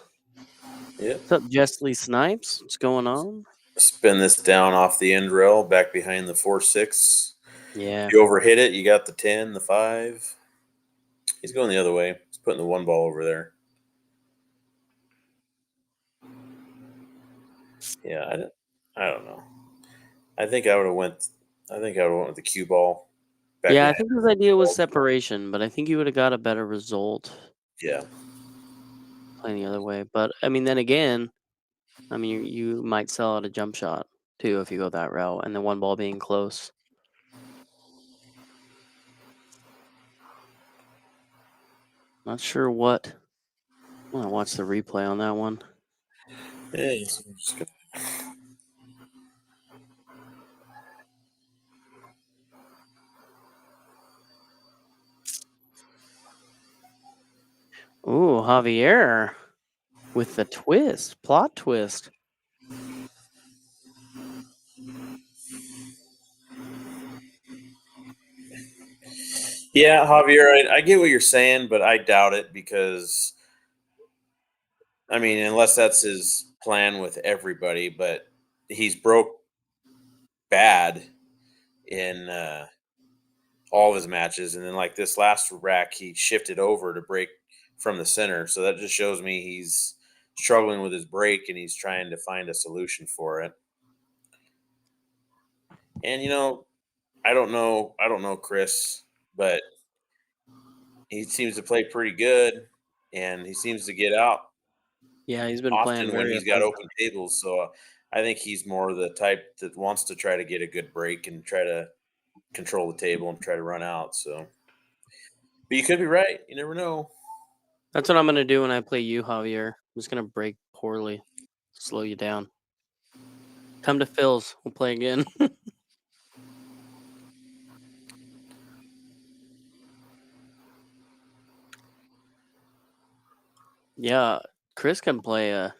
Yep.
What's up, Jessley Snipes? What's going on?
Spin this down off the end rail, back behind the 4-6.
Yeah.
If you overhit it, you got the 10, the 5. He's going the other way. He's putting the 1 ball over there. Yeah, I don't know. I think I would have went. I think I would have went with the cue ball back
Yeah, I
behind.
think his idea was separation, but I think you would have got a better result
Yeah,
playing the other way. But I mean, then again, I mean, you might sell out a jump shot too if you go that route, and the 1 ball being close. Not sure what. I'm gonna watch the replay on that one.
yeah. I'm just gonna-
Ooh, Javier with the twist, plot twist.
Yeah, Javier, I get what you're saying, but I doubt it because I mean, unless that's his plan with everybody, but he's broke bad in all of his matches, and then like this last rack, he shifted over to break from the center, so that just shows me he's struggling with his break and he's trying to find a solution for it. And I don't know Chris, but he seems to play pretty good, and he seems to get out
Yeah, he's been playing
often when
very
he's got
effective.
open tables. So I think he's more the type that wants to try to get a good break and try to control the table and try to run out. So, but you could be right. You never know.
That's what I'm gonna do when I play you, Javier. I'm just gonna break poorly, slow you down. Come to Phil's. We'll play again. Yeah, Chris can play a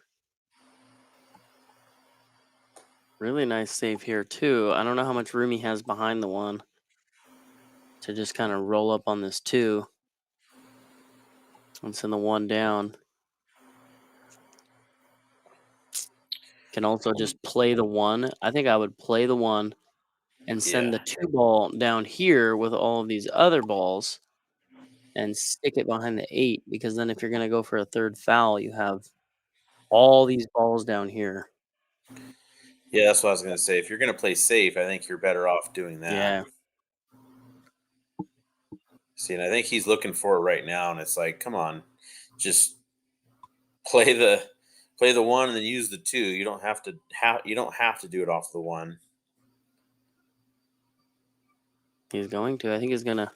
really nice save here too. I don't know how much room he has behind the 1 to just kind of roll up on this 2 and send the 1 down. Can also just play the 1. I think I would play the 1 and send
Yeah,
the 2 ball down here with all of these other balls and stick it behind the 8, because then if you're gonna go for a 3rd foul, you have all these balls down here.
yeah. That's what I was going to say. If you're going to play safe, I think you're better off doing that.
Yeah.
See, and I think he's looking for it right now, and it's like, come on, just play the play the 1 and then use the 2. You don't have to do it off the 1.
He's going to. I think he's gonna.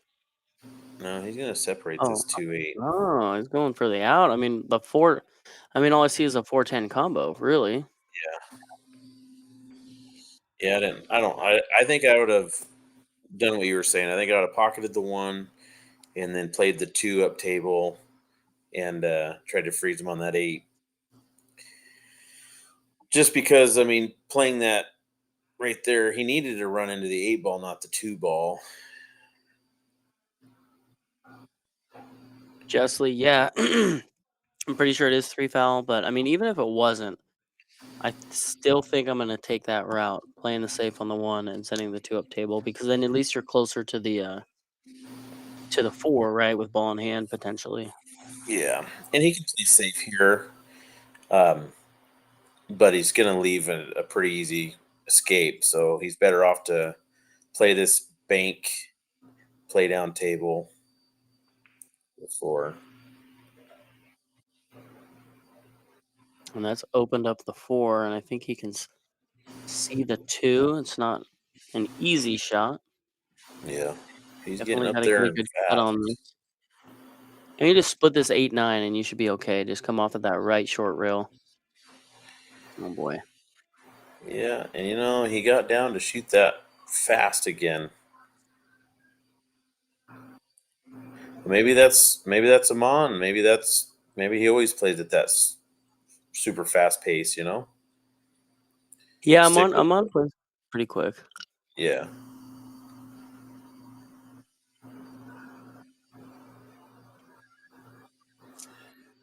No, he's going to separate
Oh,
this 2-8.
oh, he's going for the out. I mean, the 4. I mean, all I see is a 4-10 combo, really.
Yeah, I didn't. I don't. I think I would have done what you were saying. I think I would have pocketed the 1 and then played the 2 up table and tried to freeze him on that 8. Just because, I mean, playing that right there, he needed to run into the 8 ball, not the 2 ball.
Justly, yeah. I'm pretty sure it is 3 foul, but I mean, even if it wasn't, I still think I'm gonna take that route, playing the safe on the 1 and sending the 2 up table, because then at least you're closer to the 4, right, with ball in hand potentially.
Yeah, and he can play safe here, um, but he's going to leave a pretty easy escape. So he's better off to play this bank play down table before.
And that's opened up the 4, and I think he can see the 2. It's not an easy shot.
Yeah, he's getting
Definitely
up
gotta get
there
a
and
good cut on
fast.
this. And you just split this 8-9, and you should be okay. Just come off of that right short rail. Oh boy.
Yeah, and he got down to shoot that fast again. Maybe that's Amon. Maybe he always plays at that super fast pace.
Yeah,
Stick with
I'm on plays pretty quick.
Yeah.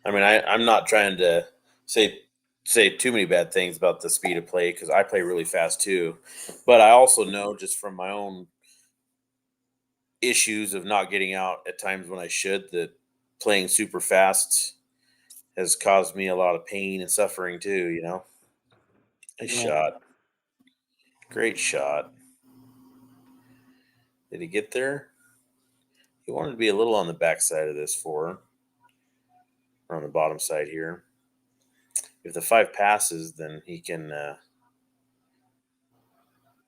I mean, I'm not trying to say too many bad things about the speed of play because I play really fast too, but I also know just from my own issues of not getting out at times when I should that playing super fast has caused me a lot of pain and suffering too. Nice
Yeah.
shot, great shot. Did he get there? He wanted to be a little on the back side of this four, or on the bottom side here. If the five passes, then he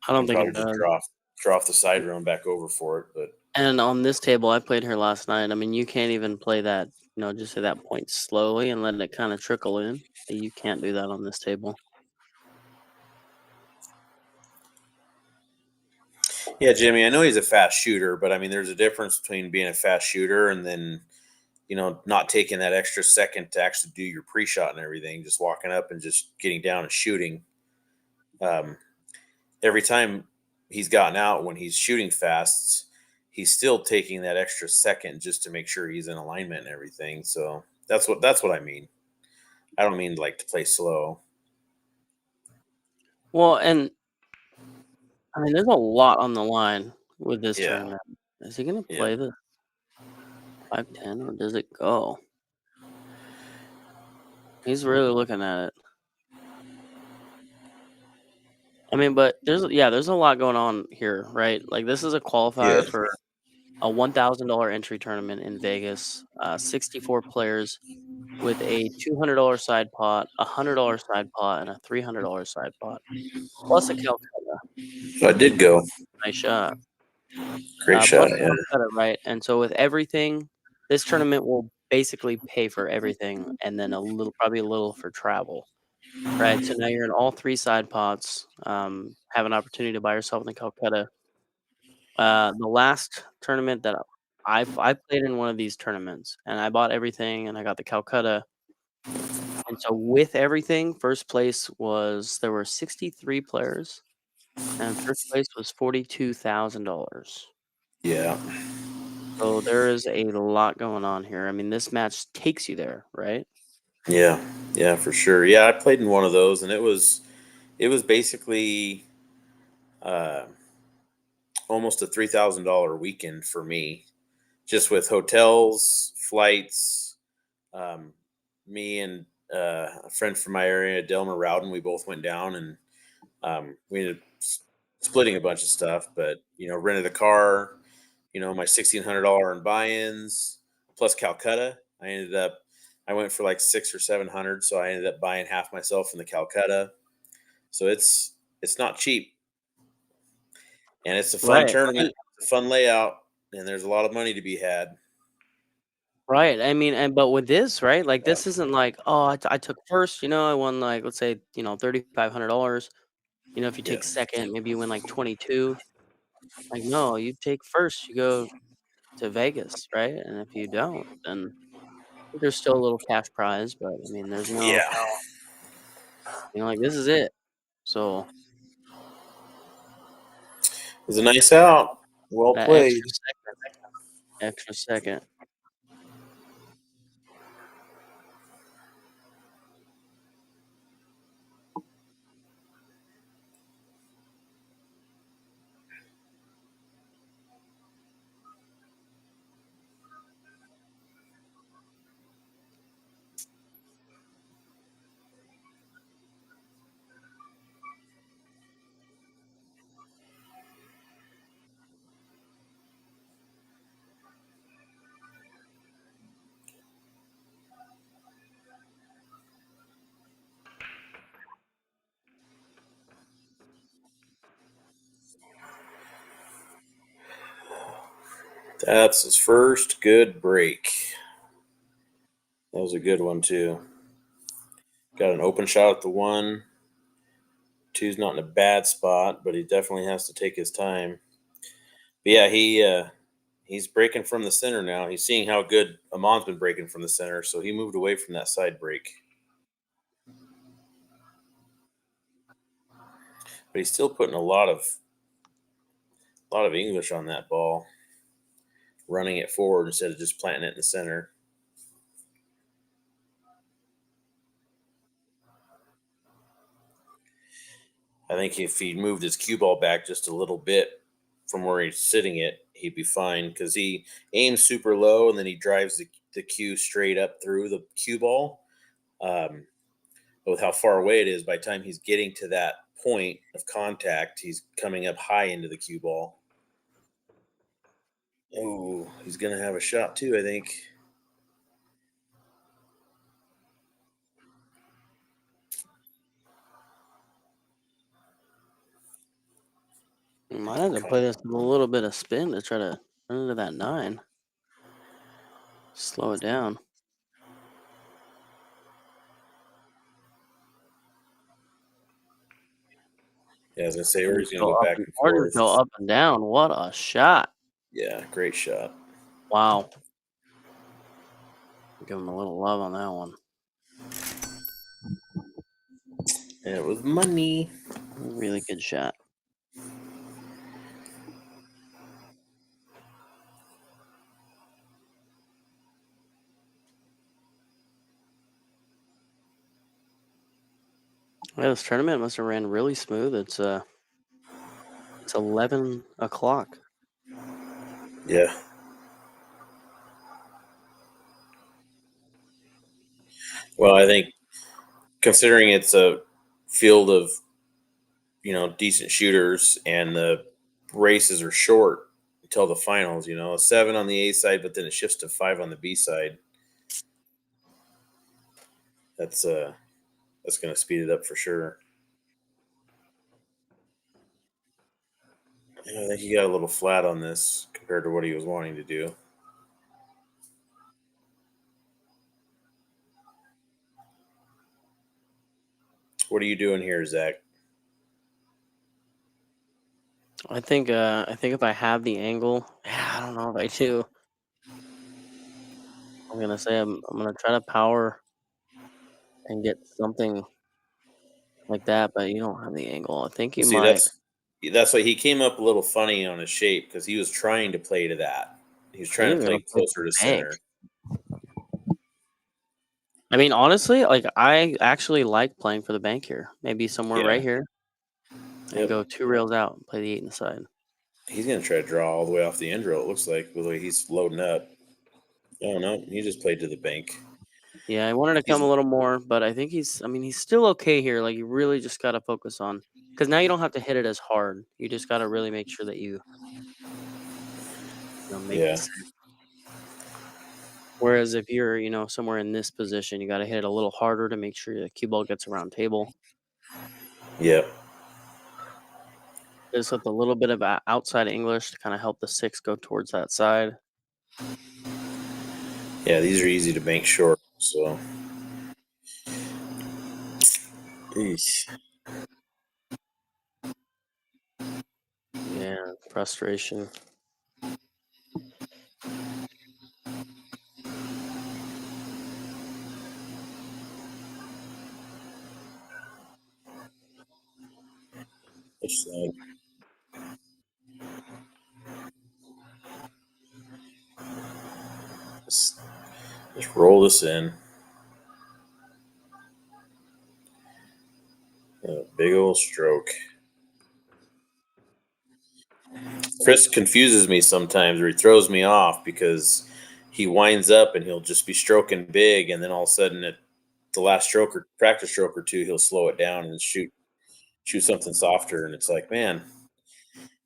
I don't
can
think
probably
it
just
does.
draw off the side run back over for it. But
And on this table, I played her last night. I mean, you can't even play that, just at that point slowly and let it kind of trickle in. You can't do that on this table.
yeah, Jimmy, I know he's a fast shooter, but I mean, there's a difference between being a fast shooter and then not taking that extra second to actually do your pre-shot and everything, just walking up and just getting down and shooting. Um, every time he's gotten out when he's shooting fast, he's still taking that extra second just to make sure he's in alignment and everything. So that's what I mean. I don't mean like to play slow.
Well, and I mean, there's a lot on the line with this
Yeah,
tournament. Is he going to
yeah,
play the 5-10 or does it go? He's really looking at it. I mean, but there's a lot going on here, right? Like this is a
yeah,
qualifier for a $1,000 entry tournament in Vegas. 64 players with a $200 side pot, a $100 side pot, and a $300 side pot, plus a Calcutta.
so I did go.
Nice shot.
Great
Plus
shot.
a
Yeah,
Calcutta, right? And so with everything, this tournament will basically pay for everything, and then probably a little for travel. Right, so now you're in all 3 side pots, have an opportunity to buy yourself in the Calcutta. The last tournament that I played in one of these tournaments, and I bought everything, and I got the Calcutta, and so with everything, first place there were 63 players, and first place was $42,000.
yeah,
So there is a lot going on here. I mean, this match takes you there, right?
yeah, yeah, for sure. Yeah, I played in one of those, and it was basically uh, almost a $3,000 weekend for me, just with hotels, flights. Um, Me and a friend from my area, Delmer Rowden, we both went down and we ended up splitting a bunch of stuff, but rented a car. My $1,600 in buy-ins plus Calcutta. I went for like 600 or 700, so I ended up buying half myself in the Calcutta. So it's not cheap, and it's a fun
Right,
tournament, it's a fun layout, and there's a lot of money to be had.
right. I mean, but with this, right? Like
Yeah,
this isn't like, oh, I took first. I won like let's say $3,500. If you
yeah,
take second, maybe you win like 22. Like no, you take first. You go to Vegas, right? And if you don't, then there's still a little cash prize. But I mean, there's no,
yeah.
like this is it. So
It was a nice out. Well
that
played.
extra second.
That's his first good break. That was a good one too. Got an open shot at the one. Two's not in a bad spot, but he definitely has to take his time. But yeah, he's breaking from the center now. He's seeing how good Amon's been breaking from the center, so he moved away from that side break. but he's still putting a lot of English on that ball, running it forward instead of just planting it in the center. I think if he moved his cue ball back just a little bit from where he's sitting it, he'd be fine because he aims super low and then he drives the cue straight up through the cue ball. Um, but with how far away it is, by the time he's getting to that point of contact, he's coming up high into the cue ball. Oh, he's going to have a shot too, I think.
You might have to play this with a little bit of spin to try to run into that 9. Slow it down.
Yeah, I was going to say, or he's going to
Go
go
up
back
and
and
or just
forth.
go up and down. What a shot.
Yeah, great shot.
Wow. Give him a little love on that one.
And it was money.
Really good shot. Yeah, this tournament must have ran really smooth. It's 11 o'clock.
Yeah. Well, I think considering it's a field of decent shooters and the races are short until the finals, 7 on the A side, but then it shifts to 5 on the B side. That's going to speed it up for sure. Yeah, I think he got a little flat on this compared to what he was wanting to do. What are you doing here, Zach?
I think if I have the angle, I don't know if I do. I'm gonna say I'm gonna try to power and get something like that, but you don't have the angle. I think
Well,
you
see,
might.
that's why he came up a little funny on his shape because he was trying to play to that. He was
I think
trying
he's
to
gonna
play
play to
closer
the
to
bank.
center.
I mean, honestly, like I actually like playing for the bank here. Maybe somewhere
Yeah.
right here and
Yep.
go 2 rails out and play the 8 inside.
He's going to try to draw all the way off the end rail, it looks like, with the way he's loading up. Oh, no. He just played to the bank.
Yeah, I wanted to
He's,
come a little more, but I think he's still okay here. Like you really just got to focus on because now you don't have to hit it as hard. You just got to really make sure that you make the
yeah.
set. Whereas if you're, somewhere in this position, you got to hit it a little harder to make sure the cue ball gets around table.
Yep.
Just with a little bit of outside English to kind of help the 6 go towards that side.
Yeah, these are easy to bank short. So, eesh.
Yeah, frustration.
Just, uh, just, just roll this in. A big old stroke. Chris confuses me sometimes, or he throws me off because he winds up and he'll just be stroking big, and then all of a sudden, at the last stroke or practice stroke or two, he'll slow it down and shoot something softer, and it's like, man,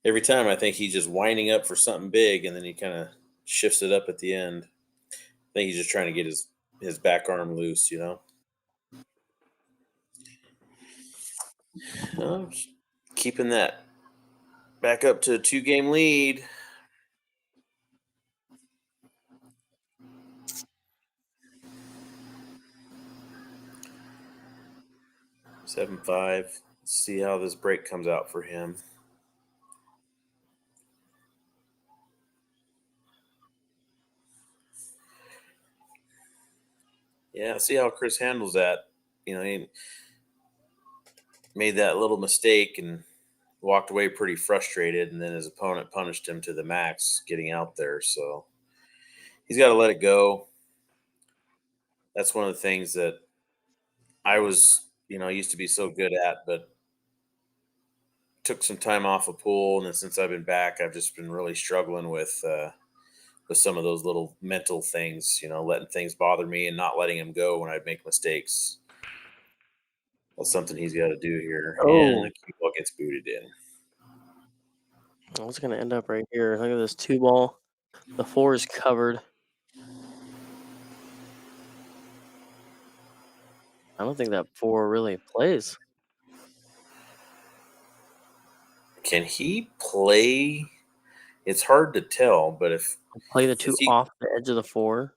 every time I think he's just winding up for something big, and then he kind of shifts it up at the end. I think he's just trying to get his back arm loose. Just keeping that back up to a 2-game lead. Seven five. Let's see how this break comes out for him. Yeah, see how Chris handles that. He made that little mistake and walked away pretty frustrated, and then his opponent punished him to the max getting out there. So he's got to let it go. That's one of the things that I was, used to be so good at, but took some time off of pool, and then since I've been back, I've just been really struggling with some of those little mental things, letting things bother me and not letting him go when I make mistakes. That's something he's got to do here, and
Oh,
the cue ball gets booted in.
I was gonna end up right here. Look at this 2 ball. The 4 is covered. I don't think that 4 really plays.
Can he play? It's hard to tell, but
Play the
if
2
he,
off the edge of the 4.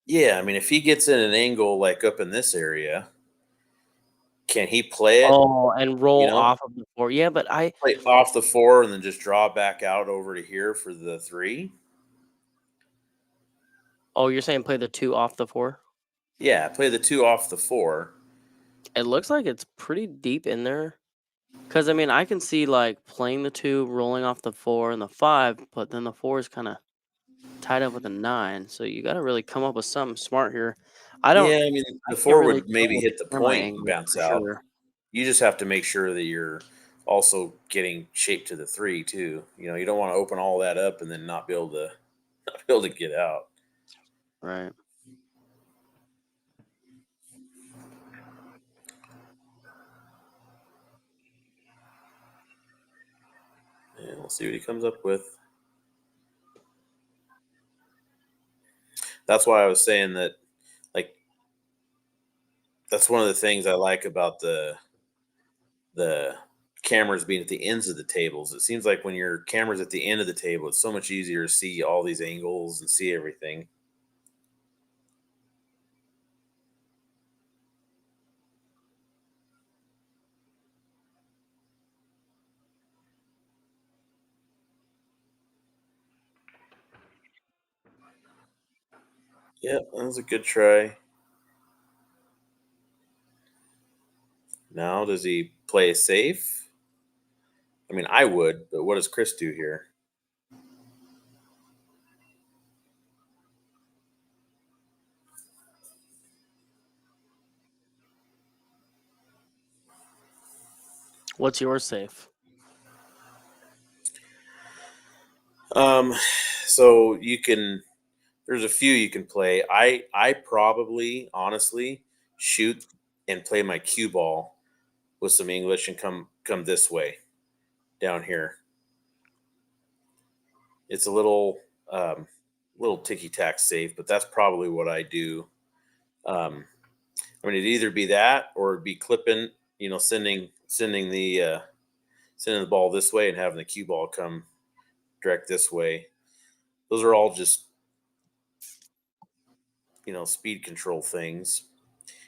yeah, I mean, if he gets in an angle like up in this area, can he play it?
Oh, and
You
roll
know,
off of the 4. Yeah, but
play off the four and then just draw back out over to here for the three.
oh, you're saying play the 2 off the 4?
Yeah, play the two off the four.
It looks like it's pretty deep in there. Cause I mean, I can see, like, playing the 2, rolling off the 4 and the 5, but then the 4 is kinda tied up with a 9, so you gotta really come up with something smart here. I don't
Yeah, I mean,
I
the
can't
four
really
would
tell
maybe
with the
hit the
camera
point and
angle
bounce
for
out.
sure.
You just have to make sure that you're also getting shaped to the three too. You don't want to open all that up and then not be able to not be able to get out.
Right.
And we'll see what he comes up with. That's why I was saying that, like, that's one of the things I like about the cameras being at the ends of the tables. It seems like when your camera's at the end of the table, it's so much easier to see all these angles and see everything. Yep, that was a good try. Now, does he play safe? I mean, I would, but what does Chris do here?
What's yours safe?
Um, so you can. There's a few you can play. I probably honestly shoot and play my cue ball with some English and come this way down here. It's a little ticky tack safe, but that's probably what I do. Um, I mean, it'd either be that or it'd be clipping, sending the ball this way and having the cue ball come direct this way. Those are all just speed control things.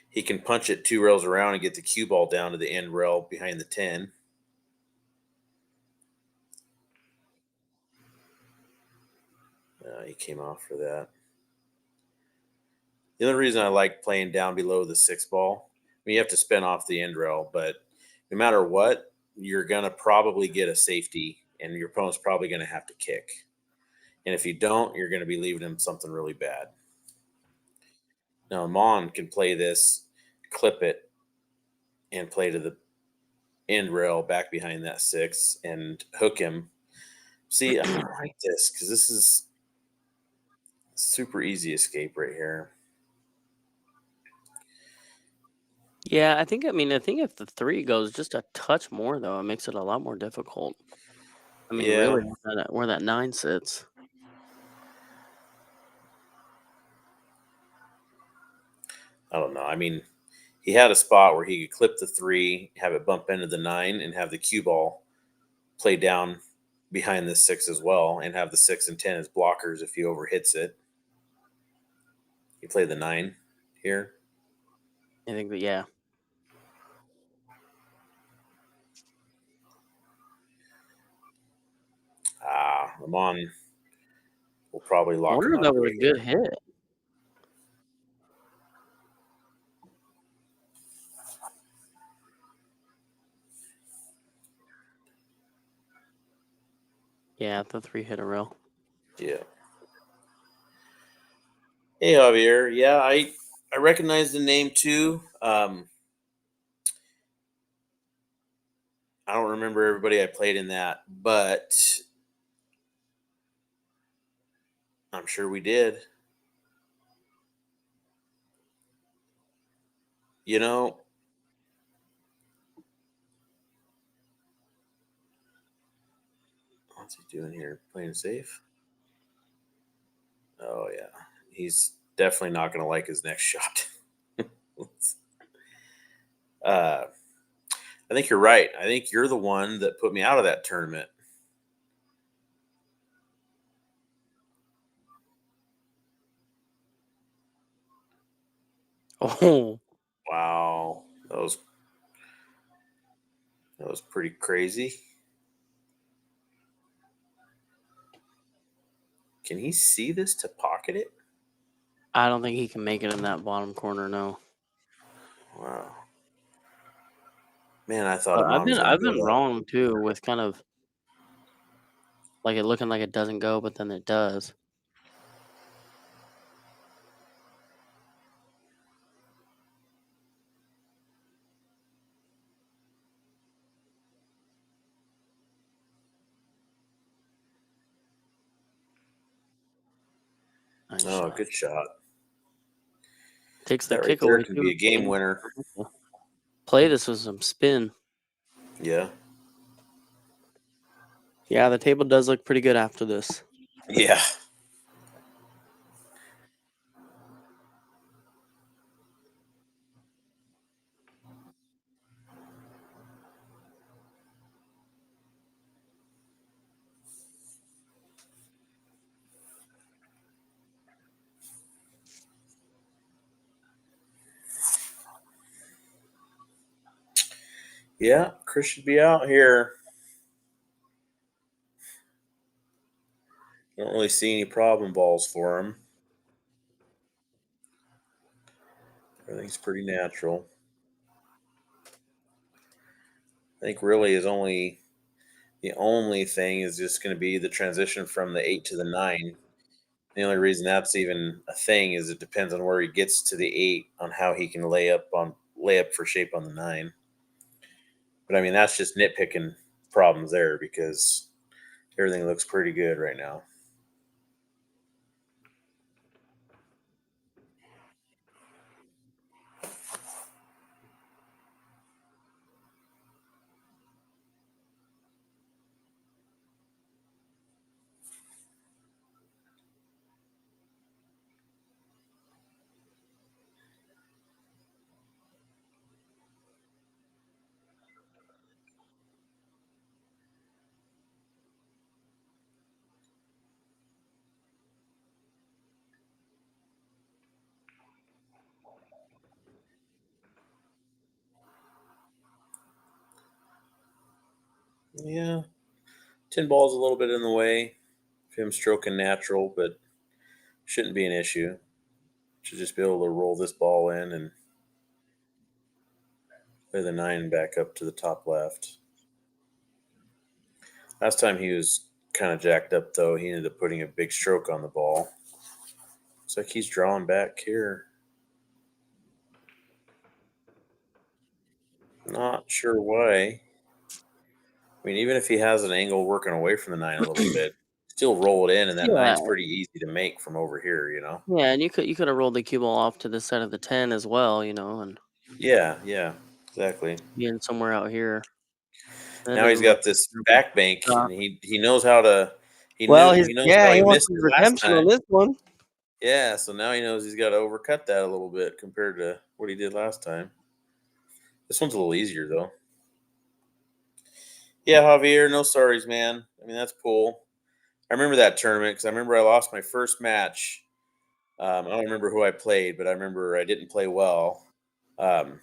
He can punch it two rails around and get the cue ball down to the end rail behind the 10. He came off for that. The only reason I like playing down below the six ball, I mean, you have to spin off the end rail, but no matter what, you're going to probably get a safety and your opponent's probably going to have to kick. And if you don't, you're going to be leaving him something really bad. Now, AMAN can play this, clip it, and play to the end rail back behind that six and hook him. See, I don't like this because this is super easy escape right here.
Yeah, I think if the 3 goes just a touch more, though, it makes it a lot more difficult. I mean,
Yeah,
really, where that 9 sits.
I don't know. I mean, he had a spot where he could clip the three, have it bump into the nine, and have the cue ball play down behind the six as well, and have the 6 and 10 as blockers if he overhits it. He played the nine here.
I think that, yeah.
Amon will probably
I
lock
wonder
him
if
up
that was
right
a good
here.
hit. Yeah, the 3-hitter rail.
Yeah. Hey Javier, yeah, I recognize the name too. I don't remember everybody I played in that, but I'm sure we did. You know, what's he doing here? Playing safe? Oh yeah, he's definitely not going to like his next shot. uh, I think you're right. I think you're the one that put me out of that tournament.
Oh,
Wow, that was pretty crazy. Can he see this to pocket it?
I don't think he can make it in that bottom corner. No,
Wow, man, I thought
but
Amon was going to
I've
go
been
up.
wrong too with kind of like it looking like it doesn't go, but then it does. Nice
Oh,
shot.
good shot.
Takes the
That right
kick
there
away
can be
too.
a game winner.
Play this with some spin.
Yeah.
Yeah, the table does look pretty good after this.
Yeah. Yeah. Chris should be out here. Don't really see any problem balls for him. Everything's pretty natural. I think really the only thing is just going to be the transition from the 8 to the 9. The only reason that's even a thing is it depends on where he gets to the 8 on how he can lay up for shape on the 9. But I mean that's just nitpicking problems there because everything looks pretty good right now. Yeah, 10 balls a little bit in the way of him stroking natural, but shouldn't be an issue. Should just be able to roll this ball in and play the 9 back up to the top left. Last time he was kind of jacked up, though. He ended up putting a big stroke on the ball. Looks like he's drawing back here. Not sure why. I mean, even if he has an angle working away from the 9 a little bit, still roll it in, and that
Yeah,
nine's pretty easy to make from over here.
yeah, and you could have rolled the cue ball off to the side of the 10 as well, and
Yeah, exactly.
being somewhere out here. That
Now he's
doesn't look
got this
terrible.
back bank, and he knows how to.
Well,
He knows how
he
he
wants
missed
his
it last
redemption on
time.
this one.
Yeah, so now he knows he's got to overcut that a little bit compared to what he did last time. This one's a little easier though. Yeah, Javier, no sorries, man. I mean that's cool. I remember that tournament because I remember I lost my first match. I don't remember who I played, but I remember I didn't play well. Um,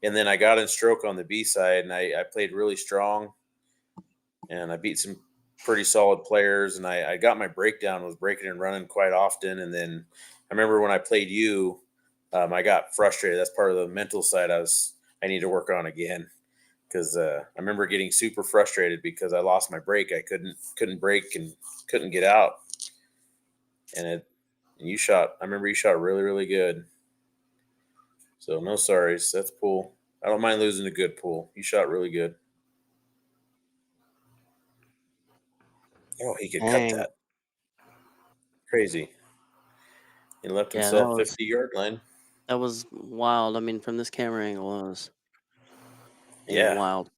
and then I got in stroke on the B side, and I played really strong, and I beat some pretty solid players, and I got my breakdown, was breaking and running quite often. And then I remember when I played you, I got frustrated. That's part of the mental side I need to work on again. because I remember getting super frustrated because I lost my brake. I couldn't brake and couldn't get out, and it. And you shot. I remember you shot really really good. So no sorries. That's pool. I don't mind losing a good pool. You shot really good. Oh, he could cut
Dang.
that. Crazy. He left
Yeah,
himself 50-yard line.
that was wild. I mean, from this camera angle, it was a
Yeah.
wild.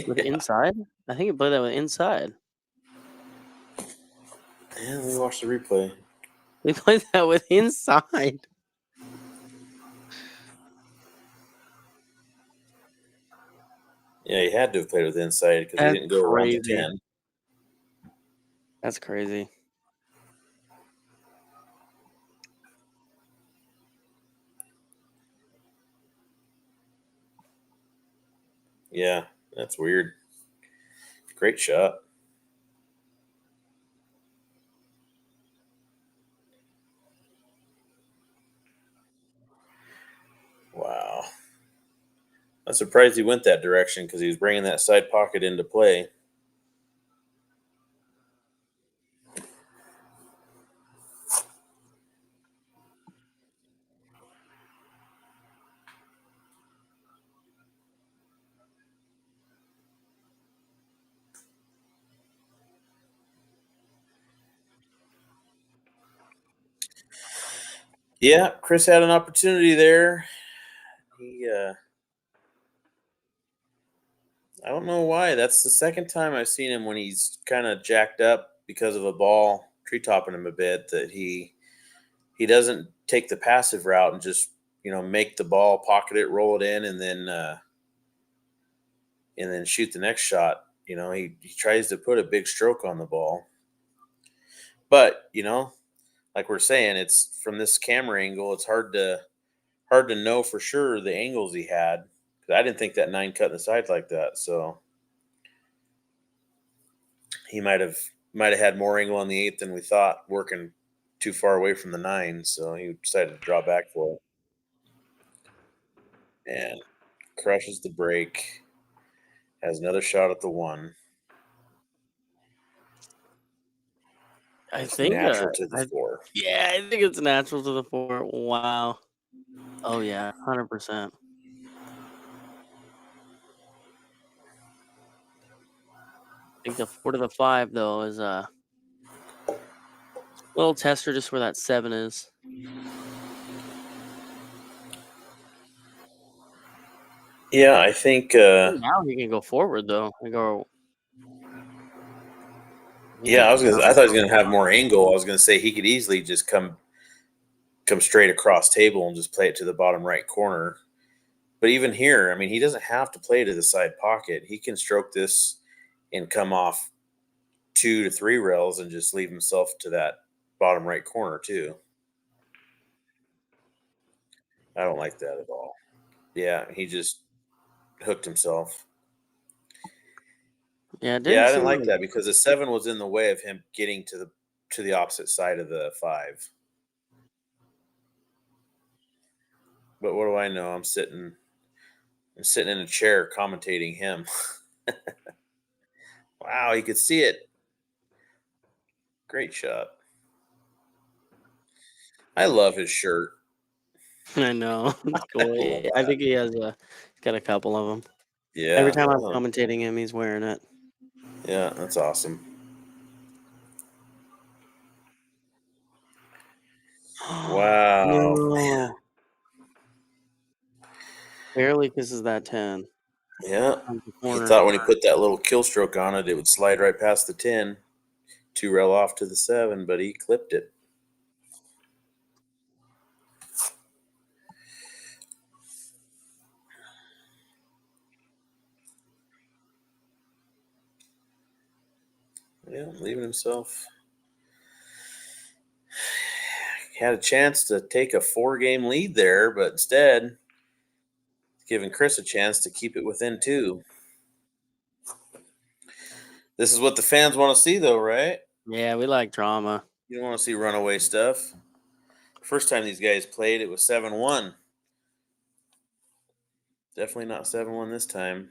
With
Yeah.
inside? I think he played that with inside.
Yeah, let me watch the replay.
He played that with inside.
Yeah, he had to have played with inside because he
That's
didn't go around the
crazy.
10.
That's crazy.
Yeah, that's weird. Great shot. Wow. I'm surprised he went that direction because he was bringing that side pocket into play. Yeah, Chris had an opportunity there. He, I don't know why. That's the second time I've seen him when he's kind of jacked up because of a ball tree topping him a bit. That he doesn't take the passive route and just make the ball, pocket it, roll it in, and then shoot the next shot. He tries to put a big stroke on the ball, but like we're saying, it's from this camera angle. It's hard to know for sure the angles he had. 'Cause I didn't think that 9 cut in the side like that. So he might have had more angle on the 8 than we thought, working too far away from the 9. So he decided to draw back for it and crushes the break. Has another shot at the 1.
I
It's
think,
natural to the
I
4.
yeah, I think it's natural to the 4. Wow. Oh, yeah, 100%. I think the 4 to the 5, though, is a little tester just where that 7 is.
Yeah, I think.
Oh, now he can go forward, though. He go he
Yeah,
can
I thought he was gonna have more angle. I was gonna say he could easily just come straight across table and just play it to the bottom right corner. But even here, I mean, he doesn't have to play to the side pocket. He can stroke this and come off 2 to 3 rails and just leave himself to that bottom right corner too. I don't like that at all. Yeah, he just hooked himself.
Yeah, it
Yeah,
didn't
I didn't
seem
like
like
that because the 7 was in the way of him getting to the opposite side of the 5. But what do I know? I'm sitting in a chair commentating him. Wow, he could see it. Great shot. I love his shirt.
I know. It's cool.
I love
Yeah, I
that.
think he's got a couple of them. Every
Yeah.
time I'm
Oh,
commentating him, he's wearing it.
yeah, that's awesome. Wow.
No. Barely kisses that 10.
Yeah.
Comes the
He
corner.
thought when he put that little kill stroke on it, it would slide right past the 10, 2 rail off to the 7, but he clipped it. Yeah, leaving himself. He had a chance to take a 4-game lead there, but instead, giving Chris a chance to keep it within 2. This is what the fans want to see, though, right?
Yeah, we like drama.
You don't want to see runaway stuff. First time these guys played, it was 7-1. Definitely not 7-1 this time.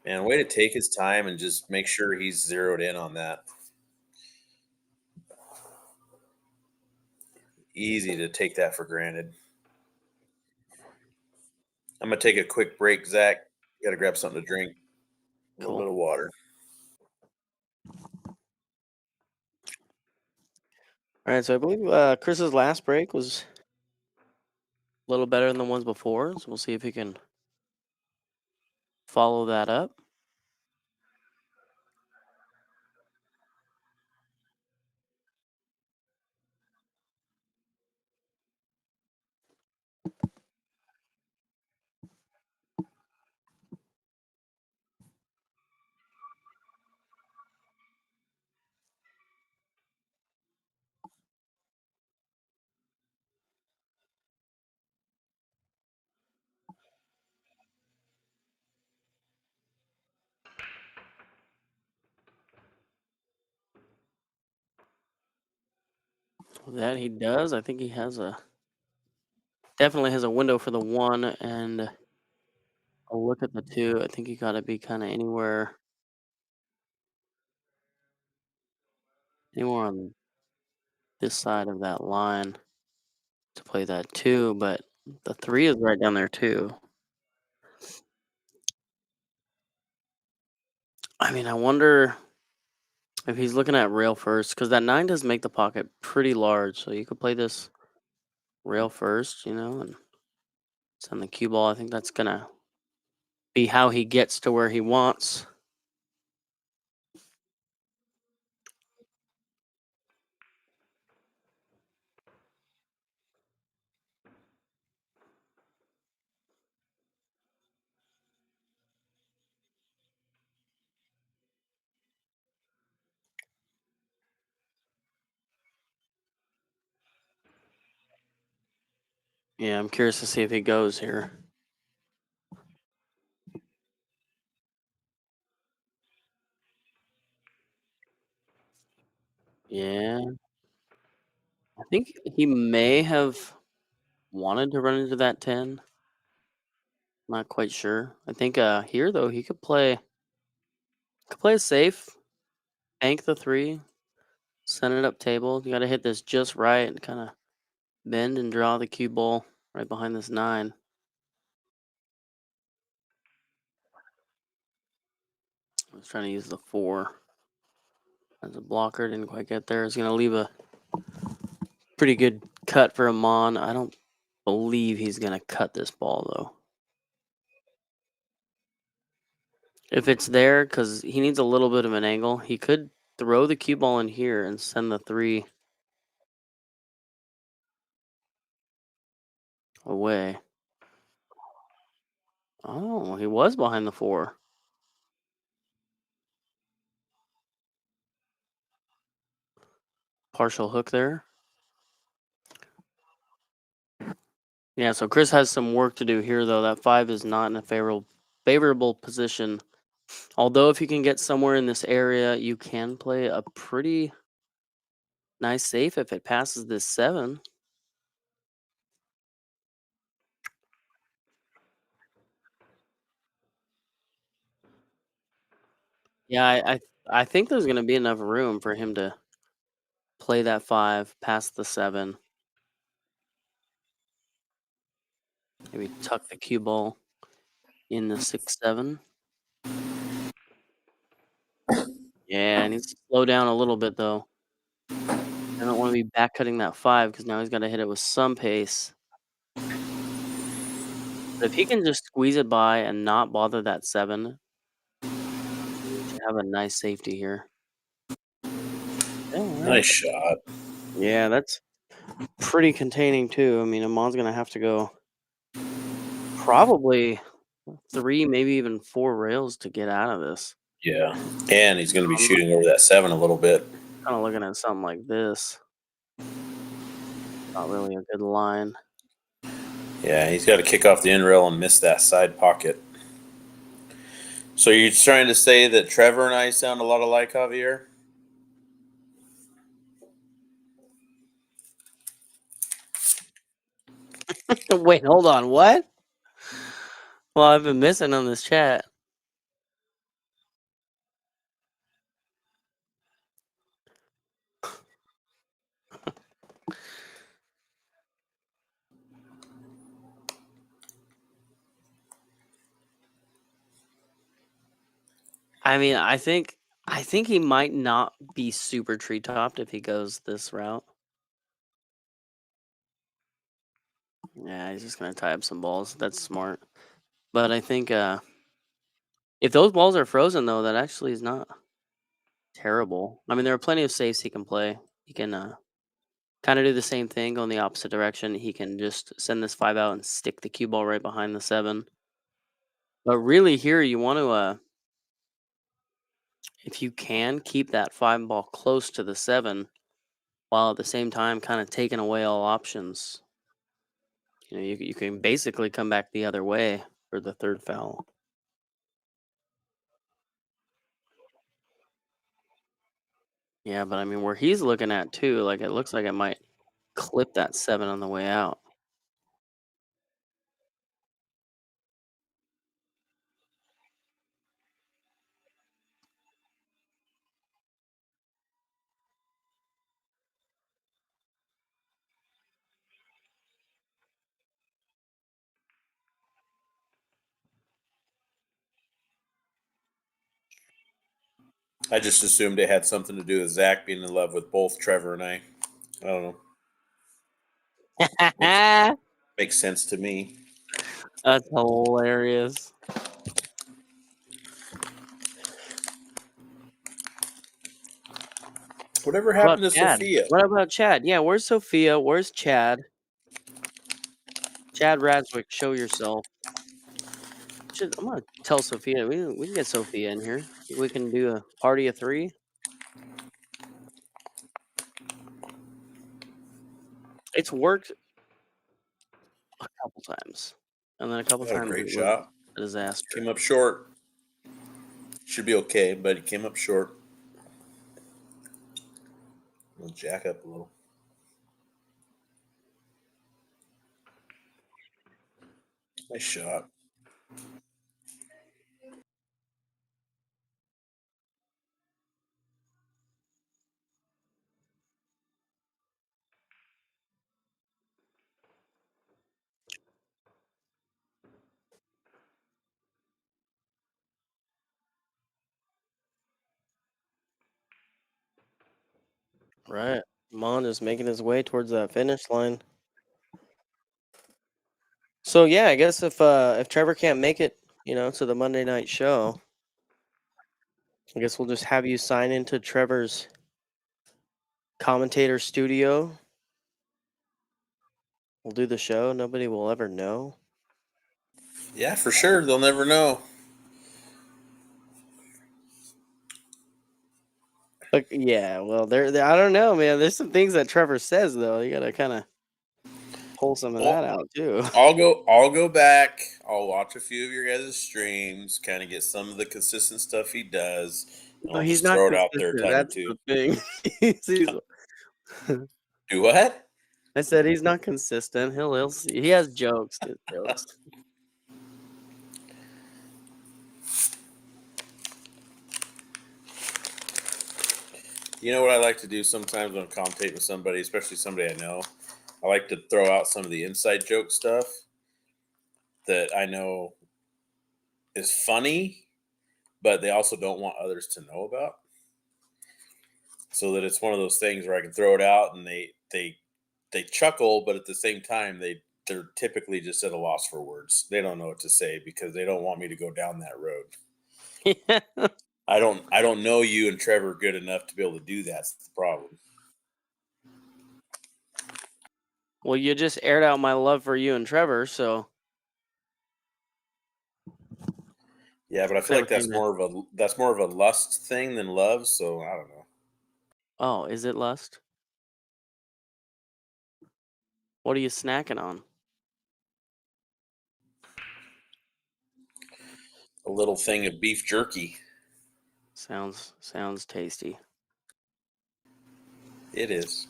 Man, way to take his time and just make sure he's zeroed in on that. Easy to take that for granted. I'm gonna take a quick break, Zach. Got to grab something to drink. A little
Cool.
bit of water.
All right, so I believe Chris's last break was a little better than the ones before, so we'll see if he can follow that up. That he does. I think he has definitely has a window for the one, and a look at the two. I think you got to be kind of anywhere on this side of that line to play that two, but the three is right down there too. I mean, I wonder if he's looking at rail first, because that nine does make the pocket pretty large. So you could play this rail first, and send the cue ball. I think that's gonna be how he gets to where he wants. Yeah, I'm curious to see if he goes here. Yeah, I think he may have wanted to run into that 10. Not quite sure. I think here though he could play it safe, bank the three, send it up table. You got to hit this just right and kind of bend and draw the cue ball right behind this nine. I was trying to use the four as a blocker. Didn't quite get there. It's gonna leave a pretty good cut for Amon. I don't believe he's gonna cut this ball though. If it's there, because he needs a little bit of an angle, he could throw the cue ball in here and send the three away. Oh, he was behind the four. Partial hook there. Yeah, so Chris has some work to do here, though. That five is not in a favorable position. Although, if you can get somewhere in this area, you can play a pretty nice safe if it passes this seven. Yeah, I think there's going to be enough room for him to play that five past the seven. Maybe tuck the cue ball in the 6-7. Yeah, he needs to slow down a little bit though. I don't want to be back cutting that five because now he's got to hit it with some pace. But if he can just squeeze it by and not bother that seven, he should have a nice safety here. Yeah, all right.
Nice shot.
Yeah, that's pretty containing too. I mean, Amon's gonna have to go probably three, maybe even four rails to get out of this.
Yeah. And he's going to be
I'm
shooting over that 7 a little bit.
kind of looking at something like this. Not really a good line.
Yeah, he's got to kick off the end rail and miss that side pocket. So you're trying to say that Trevor and I sound a lot alike, Javier?
Wait, hold on. What? Well, I've been missing on this chat. I mean, I think he might not be super tree topped if he goes this route. Yeah, he's just gonna tie up some balls. That's smart. But I think if those balls are frozen though, that actually is not terrible. I mean, there are plenty of safes he can play. He can kind of do the same thing, go in the opposite direction. He can just send this 5 out and stick the cue ball right behind the 7. But really, here you want to, if you can, keep that 5 ball close to the 7, while at the same time kind of taking away all options. You know, you can basically come back the other way for the third foul. Yeah, but I mean, where he's looking at too, like it looks like it might clip that 7 on the way out.
I just assumed it had something to do with Zach being in love with both Trevor and I. I don't know. Makes
That's
makes sense to me.
hilarious.
Whatever
What about
happened to
Chad?
Sophia?
What about Chad? Yeah, where's Sophia? Where's Chad? Chad Radswick, show yourself. I'm gonna tell Sophia we can get Sophia in here. We can do a party of 3. It's worked a couple times, and then a couple
Got a
times
great
it was
shot.
a disaster.
Came up short. Should be okay, but he came up short. We'll jack up a little. Nice shot.
Right. Mon is making his way towards that finish line. So yeah, I guess if Trevor can't make it, to the Monday night show, I guess we'll just have you sign into Trevor's commentator studio. We'll do the show. Nobody will ever know.
Yeah, for sure. They'll never know.
But yeah, well, there I don't know, man. There's some things that Trevor says though. You gotta kind of pull some of that
Well,
out too.
I'll go back. I'll watch a few of your guys' streams, kind of get some of the consistent stuff he does, and
No,
I'll
he's
just
not
throw it out there a
consistent.
time or
That's
two.
the thing. He's-
Do what?
I said he's not consistent. He'll see. He has jokes. He has jokes.
You know what I like to do sometimes when I'm commentating with somebody, especially somebody I know? I like to throw out some of the inside joke stuff that I know is funny, but they also don't want others to know about. So that it's one of those things where I can throw it out and they chuckle, but at the same time they're typically just at a loss for words. They don't know what to say because they don't want me to go down that road.
Yeah.
I don't know you and Trevor good enough to be able to do that. That's the problem.
Well, you just aired out my love for you and Trevor, so
Yeah, but I feel like
everything that.
that's more of a lust thing than love. So I don't know.
Oh, is it lust? What are you snacking on?
A little thing of beef jerky.
Sounds tasty.
It is.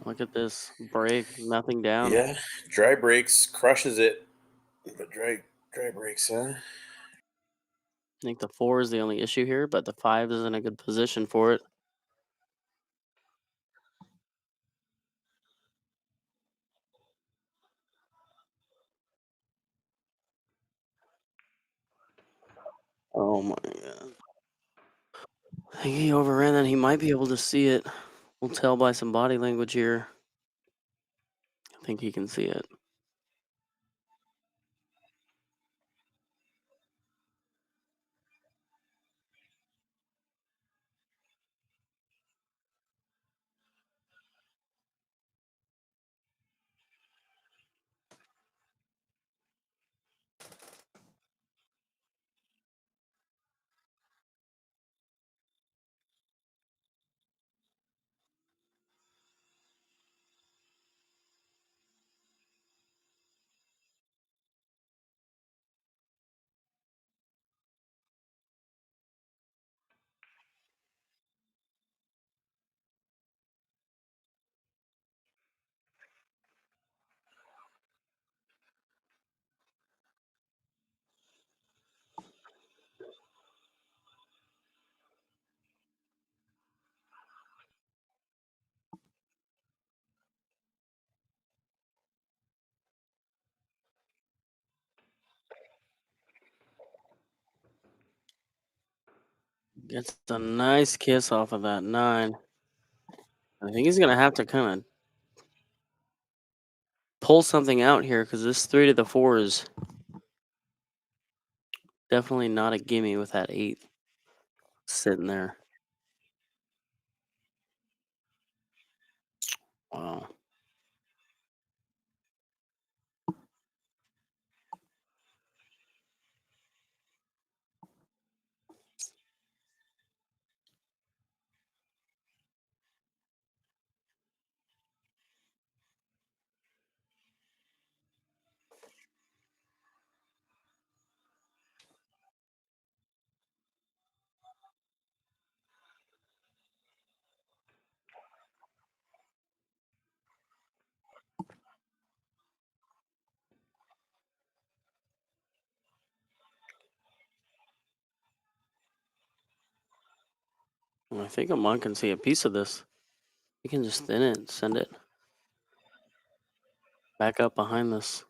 Look at this break, nothing down.
Yeah, dry brakes crushes it, but dry brakes, huh?
I think the 4 is the only issue here, but the 5 is in a good position for it. Oh my god. I think he overran that. He might be able to see it. We'll tell by some body language here. I think he can see it. Gets a nice kiss off of that 9. I think he's gonna have to kind of pull something out here because this 3 to the 4 is definitely not a gimme with that 8 sitting there. Wow. Well, I think AMAN can see a piece of this. He can just thin it and send it back up behind this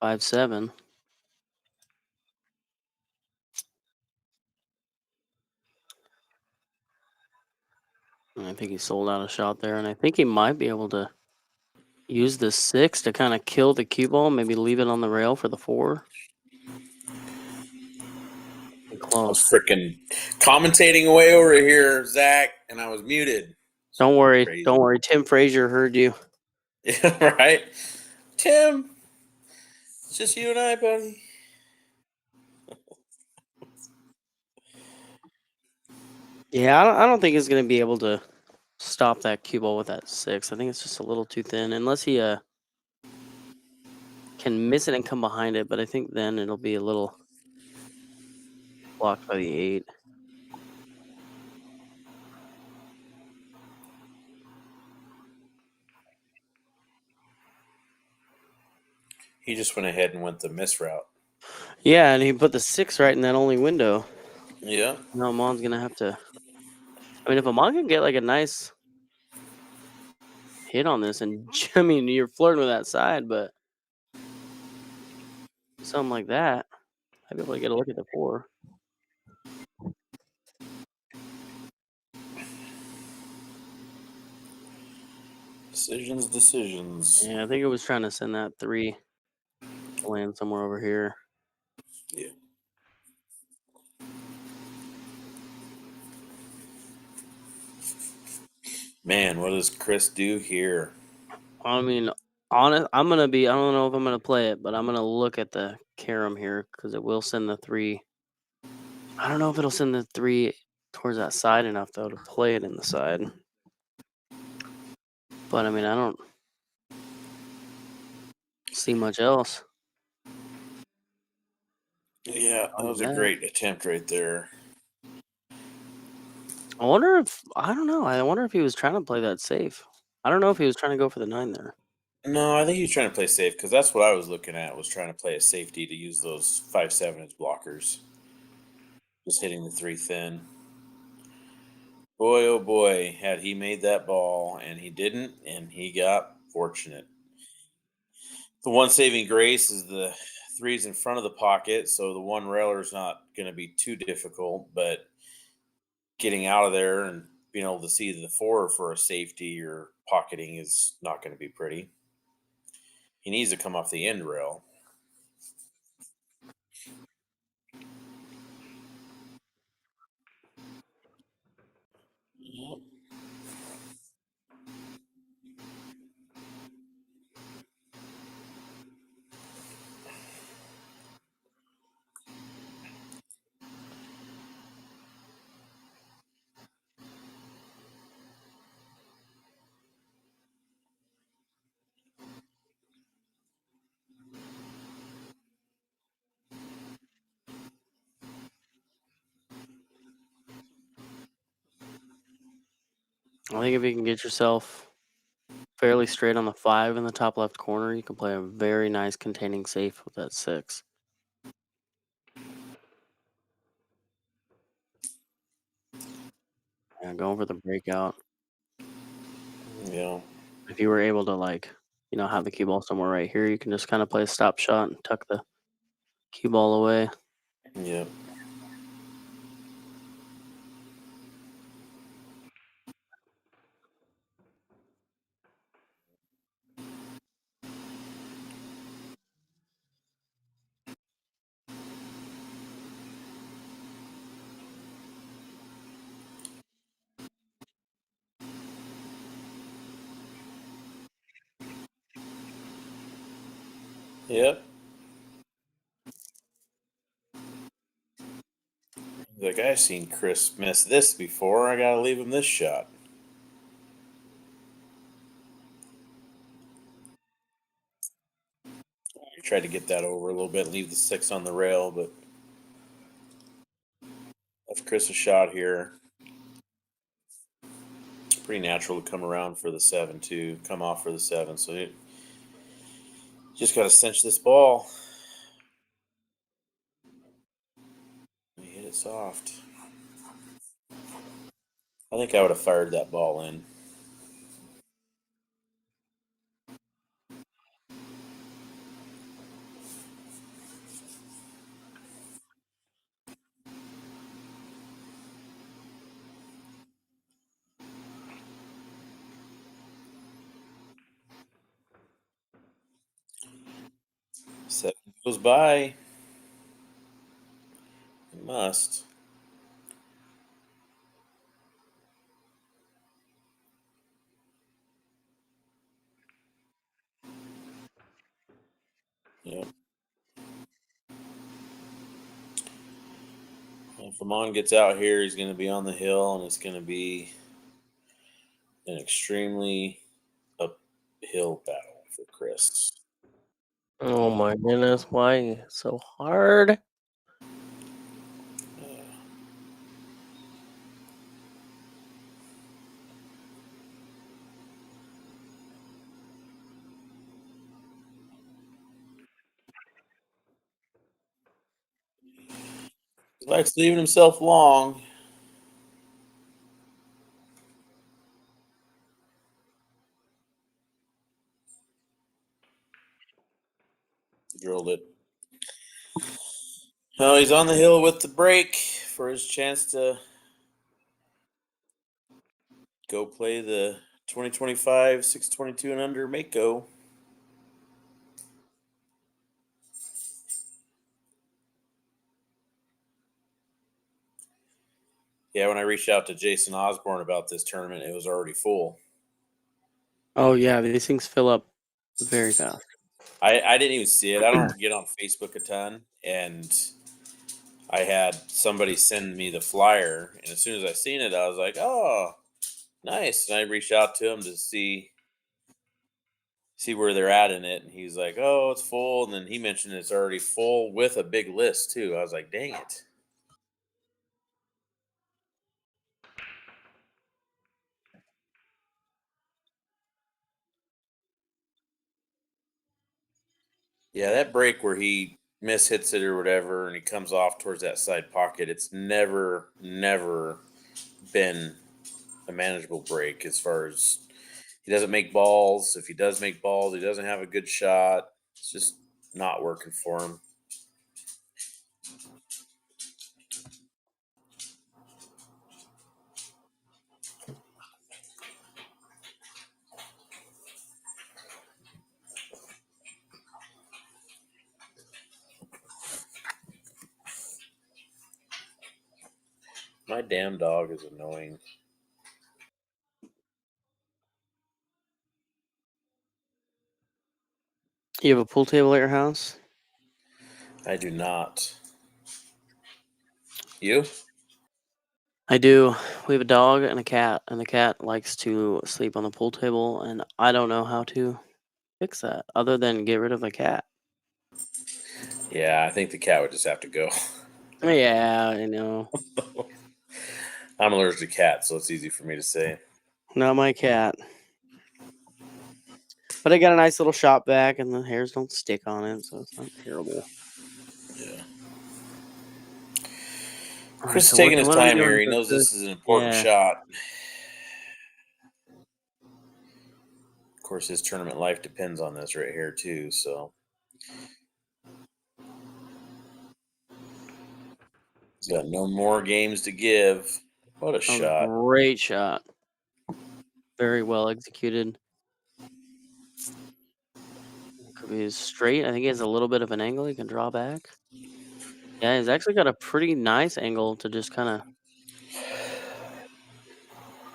5-7. And I think he sold out a shot there, and I think he might be able to use the 6 to kind of kill the cue ball, maybe leave it on the rail for the 4.
I was
Close.
freaking commentating away over here, Zach, and I was muted.
Don't worry. Don't
Crazy.
worry. Tim Frazier heard you.
Yeah, right? Tim, it's just you and I, buddy.
Yeah, I don't think he's going to be able to stop that cue ball with that 6. I think it's just a little too thin, unless he can miss it and come behind it. But I think then it'll be a little blocked by the 8.
He just went ahead and went the miss route.
Yeah, and he put the 6 right in that only window.
Yeah.
Now Amon's going to have to. I mean, if Amon can get like a nice hit on this, and I mean, you're flirting with that side, but something like that, I'd be able to get a look at the 4.
Decisions.
Yeah, I think it was trying to send that 3 to land somewhere over here.
Yeah. Man, what does Chris do here?
I mean, I'm I don't know if I'm gonna play it, but I'm gonna look at the carom here because it will send the 3. I don't know if it'll send the 3 towards that side enough though to play it in the side. But I mean, I don't see much else.
Yeah, that
Other
was a
than that.
great attempt right there.
I wonder if I don't know. I wonder if he was trying to play that safe. I don't know if he was trying to go for the 9 there.
No, I think he's trying to play safe because that's what I was looking at. Was trying to play a safety to use those 5/7 blockers, just hitting the 3 thin. Boy, oh boy, had he made that ball, and he didn't, and he got fortunate. The one saving grace is the threes in front of the pocket, so the one railer is not going to be too difficult. But getting out of there and being able to see the four for a safety or pocketing is not going to be pretty. He needs to come off the end rail. Yep.
I think if you can get yourself fairly straight on the 5 in the top left corner, you can play a very nice containing safe with that 6. Yeah, going for the breakout.
Yeah.
If you were able to, like, have the cue ball somewhere right here, you can just kind of play a stop shot and tuck the cue ball away.
Yep. Yep. Like, I've seen Chris miss this before. I gotta leave him this shot. I tried to get that over a little bit, leave the 6 on the rail, but left Chris a shot here. Pretty natural to come around for the 7 too. Come off for the 7. So you just gotta cinch this ball. He hit it soft. I think I would have fired that ball in. Seven goes by. It must. Yep. If Amon gets out here, he's going to be on the hill, and it's going to be an extremely uphill battle for Chris.
Oh my goodness, why so hard?
Uh, he likes leaving himself long. Drilled it. Oh, he's on the hill with the break for his chance to go play the 2025 622 and under Mako. Yeah, when I reached out to Jason Osborne about this tournament, it was already full.
Oh, yeah, these things fill up very fast.
I didn't even see it. I don't get on Facebook a ton, and I had somebody send me the flyer, and as soon as I seen it, I was like, "Oh, nice!" And I reached out to him to see where they're at in it, and he's like, "Oh, it's full." And then he mentioned it's already full with a big list too. I was like, "Dang it!" Yeah, that break where he mishits it or whatever, and he comes off towards that side pocket. It's never been a manageable break as far as he doesn't make balls. If he does make balls, he doesn't have a good shot. It's just not working for him. My damn dog is annoying.
You have a pool table at your house?
I do not. You?
I do. We have a dog and a cat, and the cat likes to sleep on the pool table, and I don't know how to fix that other than get rid of the cat.
Yeah, I think the cat would just have to go.
Yeah, I know.
I'm allergic to cats, so it's easy for me to say.
Not my cat. But I got a nice little shop vac, and the hairs don't stick on it, so it's not terrible.
Yeah.
All right,
Chris is
so what
taking his
are we
time
doing
here. He
for
knows
this?
this is an important
Yeah.
shot. Of course, his tournament life depends on this right here, too. So he's got no more games to give. What a
That was a
shot.
great shot. Very well executed. Could be straight. I think he has a little bit of an angle he can draw back. Yeah, he's actually got a pretty nice angle to just kind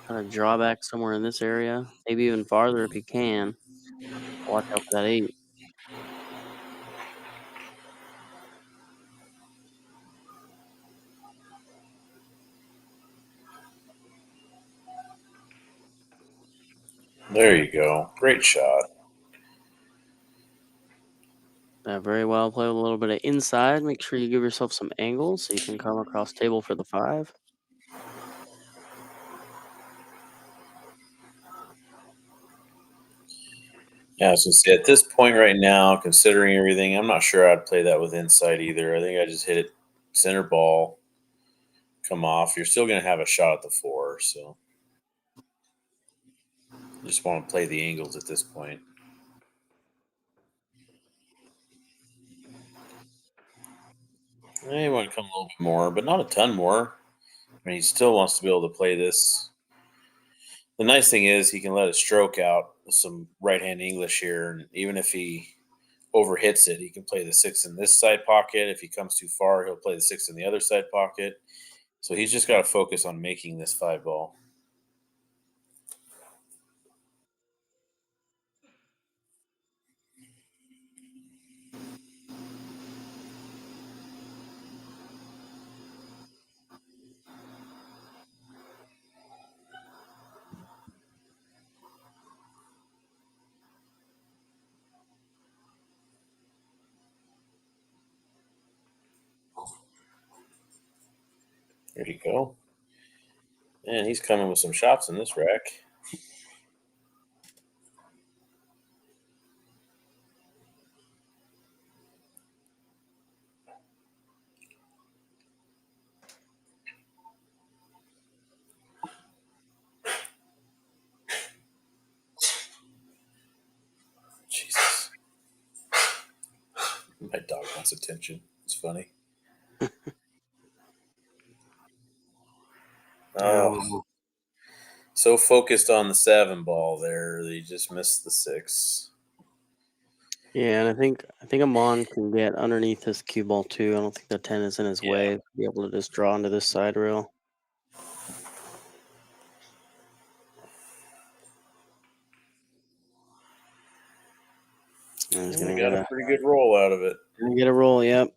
of draw back somewhere in this area. Maybe even farther if he can. Watch out for that 8.
There you go. Great shot.
Very well. Play with a little bit of inside. Make sure you give yourself some angles so you can come across table for the 5.
Yeah, so see, at this point right now, considering everything, I'm not sure I'd play that with inside either. I think I just hit it center ball, come off. You're still going to have a shot at the 4, so just want to play the angles at this point. I want to come a little bit more, but not a ton more. I mean, he still wants to be able to play this. The nice thing is he can let it stroke out with some right-hand English here, and even if he overhits it, he can play the 6 in this side pocket. If he comes too far, he'll play the 6 in the other side pocket. So he's just got to focus on making this 5 ball. There you go. Man, he's coming with some shots in this rack. Jesus. My dog wants attention. It's funny. Oh, so focused on the 7 ball there, that he just missed the 6.
Yeah, and I think AMAN can get underneath this cue ball too. I don't think the 10 is in his
Yeah.
way. Be able to just draw into this side rail. And he's
We
gonna
got
get
a pretty good roll out of it.
a roll. Yep.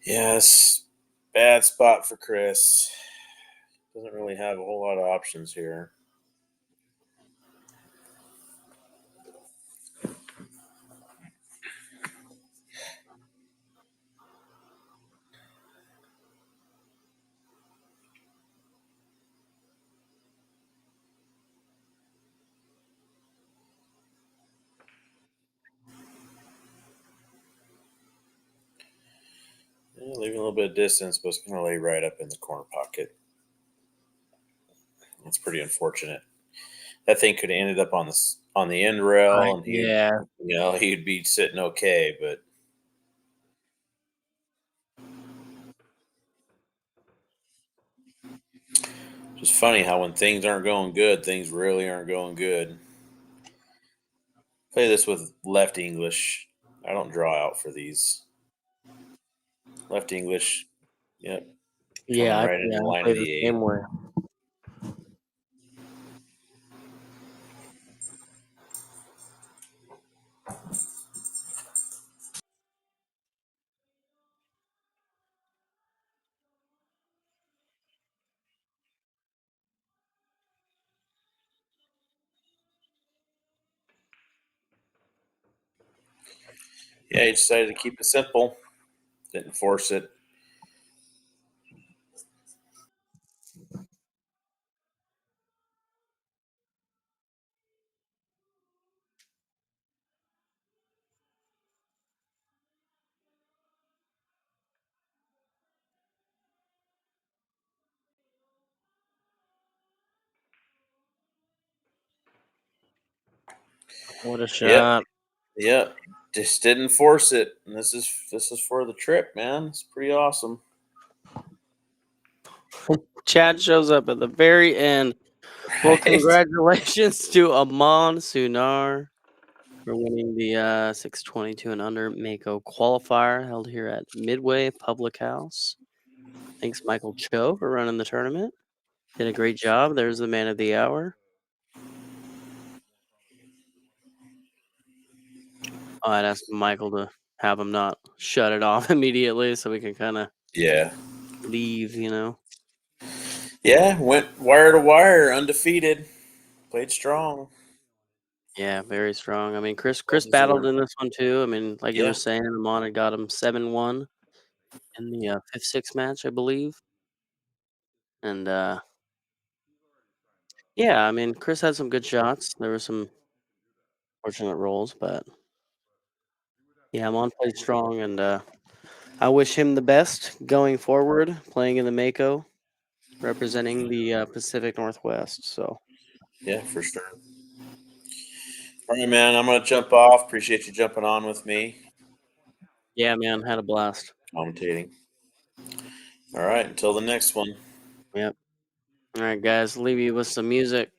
Yes, bad spot for Chris. Doesn't really have a whole lot of options here. Yeah, leaving a little bit of distance, but it's going to lay right up in the corner pocket. It's pretty unfortunate. That thing could have ended up on the end rail, and
Yeah.
he'd be sitting okay. But just funny how when things aren't going good, things really aren't going good. Play this with left English. I don't draw out for these. Left English. Yep. Coming right into the
I
line of
play the
the eight.
same way.
Yeah, he decided to keep it simple. Didn't force it.
What a
Yep.
shot.
Yep. Just didn't force it. And this is for the trip, man. It's pretty awesome.
Chad shows up at the very end. Well,
Right?
congratulations to AMAN SUNAR for winning the 622 and under Mako qualifier held here at Midway Public House. Thanks, Michael Cho, for running the tournament. Did a great job. There's the man of the hour. I'd ask Michael to have him not shut it off immediately so we can kind of
Yeah.
leave,
Yeah. Went wire to wire, undefeated. Played strong.
Yeah, very strong. I mean, Chris
Well
battled
deserved.
in this one too. I mean, like you were
Yeah.
saying, Amon had got him 7-1 in the 5-6 match, I believe. And yeah, I mean, Chris had some good shots. There were some fortunate rolls, but yeah, Amon played strong, and I wish him the best going forward, playing in the Mako, representing the Pacific Northwest. So
Yeah, for sure. All right, man. I'm gonna jump off. Appreciate you jumping on with me,
yeah, man, had a blast.
commentating. All right. Until the next one.
Yep. All right, guys, leave you with some music.